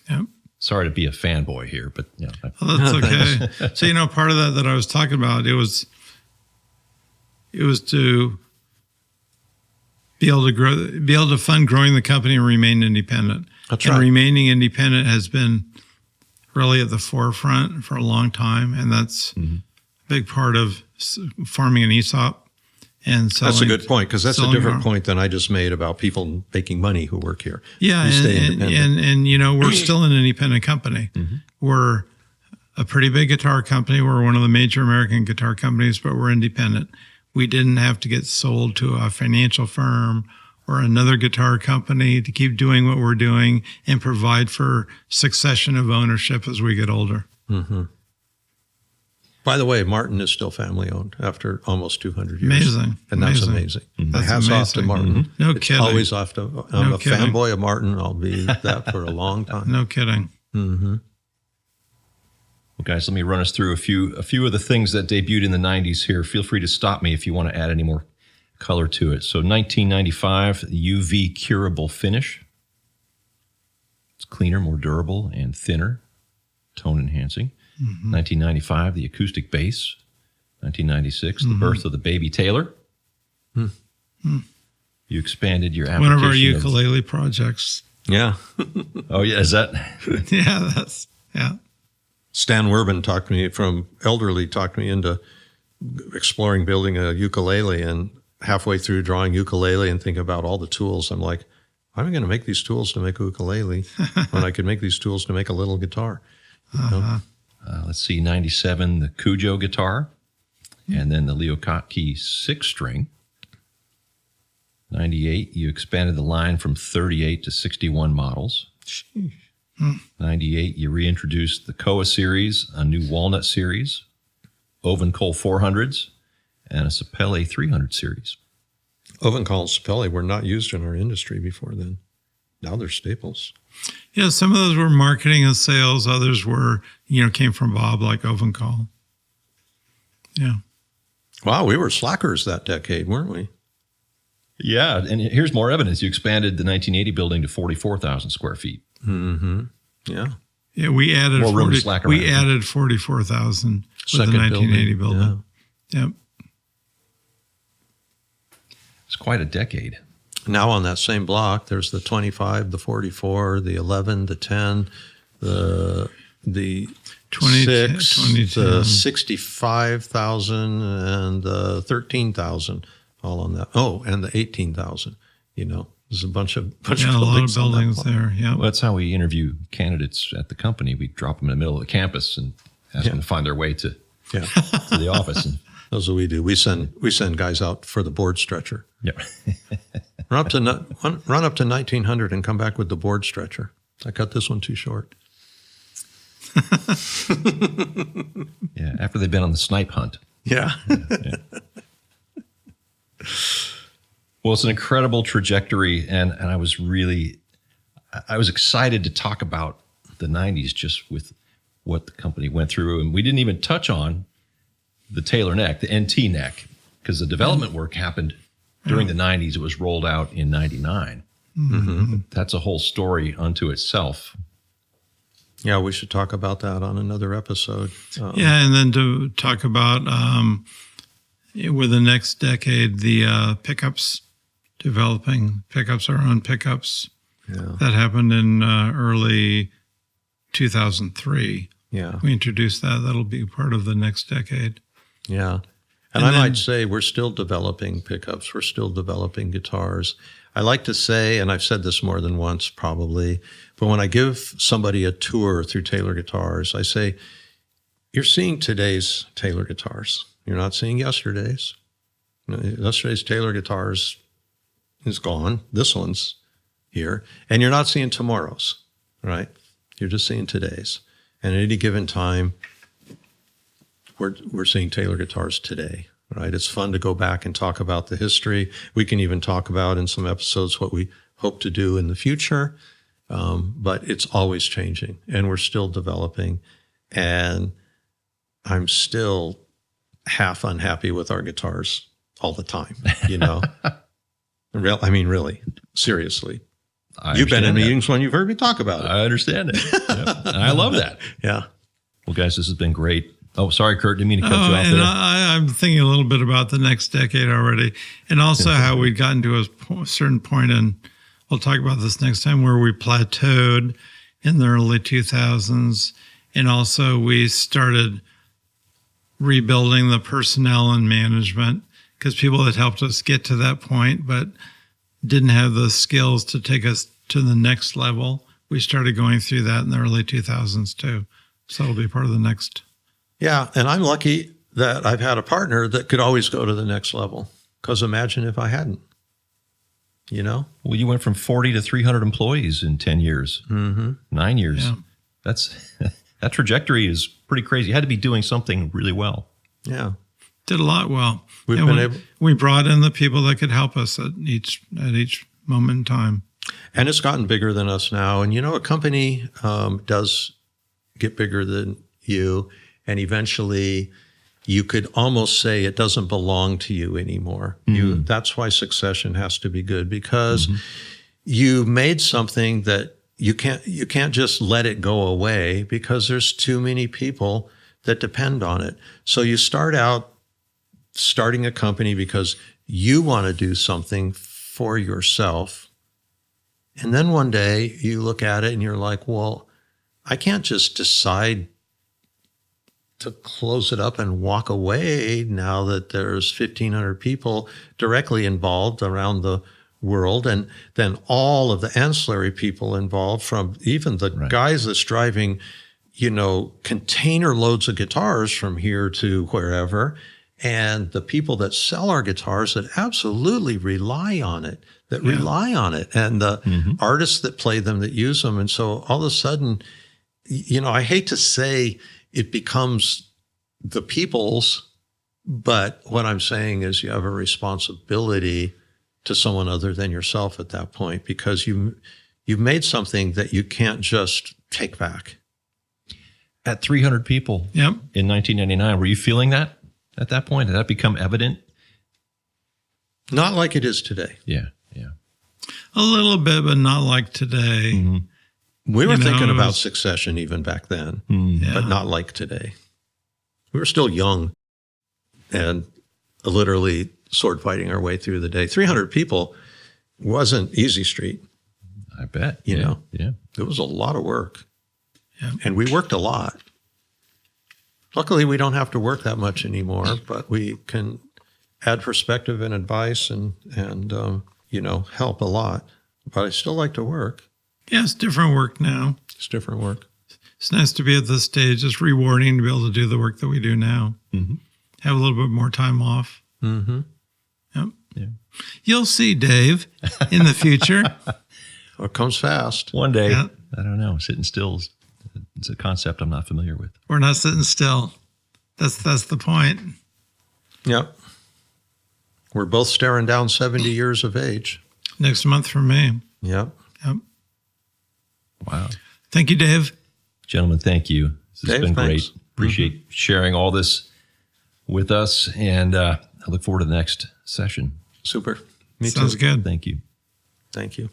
Yeah. Sorry to be a fanboy here, but well, that's okay. So part of that I was talking about, it was to be able to fund growing the company and remain independent. That's and right. Remaining independent has been really at the forefront for a long time, and that's a big part of farming an ESOP and selling. That's a good point, because that's a different our, point than I just made about people making money who work here. Yeah, and we're still an independent company. We're a pretty big guitar company. We're one of the major American guitar companies, but we're independent. We didn't have to get sold to a financial firm or another guitar company to keep doing what we're doing and provide for succession of ownership as we get older. By the way, Martin is still family owned after almost 200 years. Amazing. And that's amazing. Hats off to Martin. No it's kidding. Always off to, I'm a fanboy of Martin. I'll be that for a long time. No kidding. Well, guys, let me run us through a few of the things that debuted in the 90s here. Feel free to stop me if you want to add any more color to it. So 1995, UV curable finish. It's cleaner, more durable, and thinner, tone enhancing. 1995, the acoustic bass. 1996, the birth of the Baby Taylor. You expanded your application. One of our ukulele projects. Yeah. Oh, yeah, is that? Yeah. Stan Werbin talked me into exploring building a ukulele, and halfway through drawing ukulele and thinking about all the tools, I'm like, why am I going to make these tools to make a ukulele when I could make these tools to make a little guitar? Let's see, 97, the Cajon guitar, and then the Leocati 6-string. 98, you expanded the line from 38 to 61 models. 98, you reintroduced the Koa series, a new Walnut series, Ovenkohl 400s, and a Sapele 300 series. Ovenkohl and Sapele were not used in our industry before then. Now they're staples. Yeah, some of those were marketing and sales. Others were, came from Bob, like Ovenkohl. Yeah. Wow, we were slackers that decade, weren't we? Yeah, and here's more evidence. You expanded the 1980 building to 44,000 square feet. Yeah. Yeah, we added More room to slack around. We added 44,000 with the Second 1980 building. Yeah. Yep. It's quite a decade. Now on that same block, there's the 25, the 44, the 11, the 10, the the 2010. 65,000 and 13,000 all on that. Oh, and the 18,000, there's a bunch of a lot of buildings there. Yeah. Well, that's how we interview candidates at the company. We drop them in the middle of the campus and ask them to find their way to the office. And that's what we do. We send guys out for the board stretcher. yeah. Run up to 1900 and come back with the board stretcher. I cut this one too short. Yeah. After they've been on the snipe hunt. Yeah. Well, it's an incredible trajectory, and I was excited to talk about the 90s just with what the company went through. And we didn't even touch on the Taylor neck, the NT neck, because the development work happened during the 90s. It was rolled out in 99. Mm-hmm. That's a whole story unto itself. Yeah, we should talk about that on another episode. And then to talk about with the next decade, the pickups, developing pickups, our own pickups. Yeah. That happened in early 2003. Yeah. We introduced that. That'll be part of the next decade. Yeah. And I might say we're still developing pickups. We're still developing guitars. I like to say, and I've said this more than once probably, but when I give somebody a tour through Taylor Guitars, I say, you're seeing today's Taylor guitars. You're not seeing yesterday's. Yesterday's Taylor guitars is gone. This one's here. And you're not seeing tomorrow's, right? You're just seeing today's. And at any given time, we're seeing Taylor guitars today, right? It's fun to go back and talk about the history. We can even talk about in some episodes what we hope to do in the future. But it's always changing, and we're still developing. And I'm still half unhappy with our guitars all the time, Really, seriously. You've been in meetings when you've heard me talk about it. I understand it. Yep. And I love that. Yeah. Well, guys, this has been great. Oh, sorry, Kurt. Didn't mean to cut you off and there. I'm thinking a little bit about the next decade already, and also how we'd gotten to a certain point, and we'll talk about this next time, where we plateaued in the early 2000s, and also we started rebuilding the personnel and management, because people had helped us get to that point, but didn't have the skills to take us to the next level. We started going through that in the early 2000s too. So it'll be part of the next. Yeah, and I'm lucky that I've had a partner that could always go to the next level, because imagine if I hadn't, Well, you went from 40 to 300 employees in 10 years, 9 years. Yeah. That trajectory is pretty crazy. You had to be doing something really well. Yeah. Did a lot well. We've we brought in the people that could help us at each moment in time. And it's gotten bigger than us now. And a company does get bigger than you, and eventually you could almost say it doesn't belong to you anymore. That's why succession has to be good, because you made something that you can't just let it go away, because there's too many people that depend on it. So you starting a company because you want to do something for yourself. And then one day you look at it and you're like, well, I can't just decide to close it up and walk away now that there's 1,500 people directly involved around the world, and then all of the ancillary people involved, from even the guys that's driving, container loads of guitars from here to wherever, and the people that sell our guitars that absolutely rely on it, and the artists that play them, that use them. And so all of a sudden, I hate to say it becomes the people's, but what I'm saying is you have a responsibility to someone other than yourself at that point, because you've made something that you can't just take back. At 300 people in 1999, were you feeling that at that point? Did that become evident? Not like it is today. Yeah. A little bit, but not like today. We were thinking about succession even back then, but not like today. We were still young and literally sword fighting our way through the day. 300 people wasn't easy street. I bet. You know? Yeah. It was a lot of work. Yeah. And we worked a lot. Luckily, we don't have to work that much anymore, but we can add perspective and advice and help a lot. But I still like to work. Yeah, it's different work now. It's different work. It's nice to be at this stage. It's rewarding to be able to do the work that we do now. Mm-hmm. Have a little bit more time off. Mm-hmm. Yep. Yeah. You'll see, Dave, in the future. Well, it comes fast. One day, Yeah. I don't know, sitting still is a concept I'm not familiar with. We're not sitting still. That's the point. Yep. We're both staring down 70 years of age. Next month for me. Yep. Yep. Wow. Thank you, Dave. Gentlemen, thank you. This has Dave, been thanks. great. Appreciate sharing all this with us, and I look forward to the next session. Super. Me Sounds too. good. Thank you. Thank you.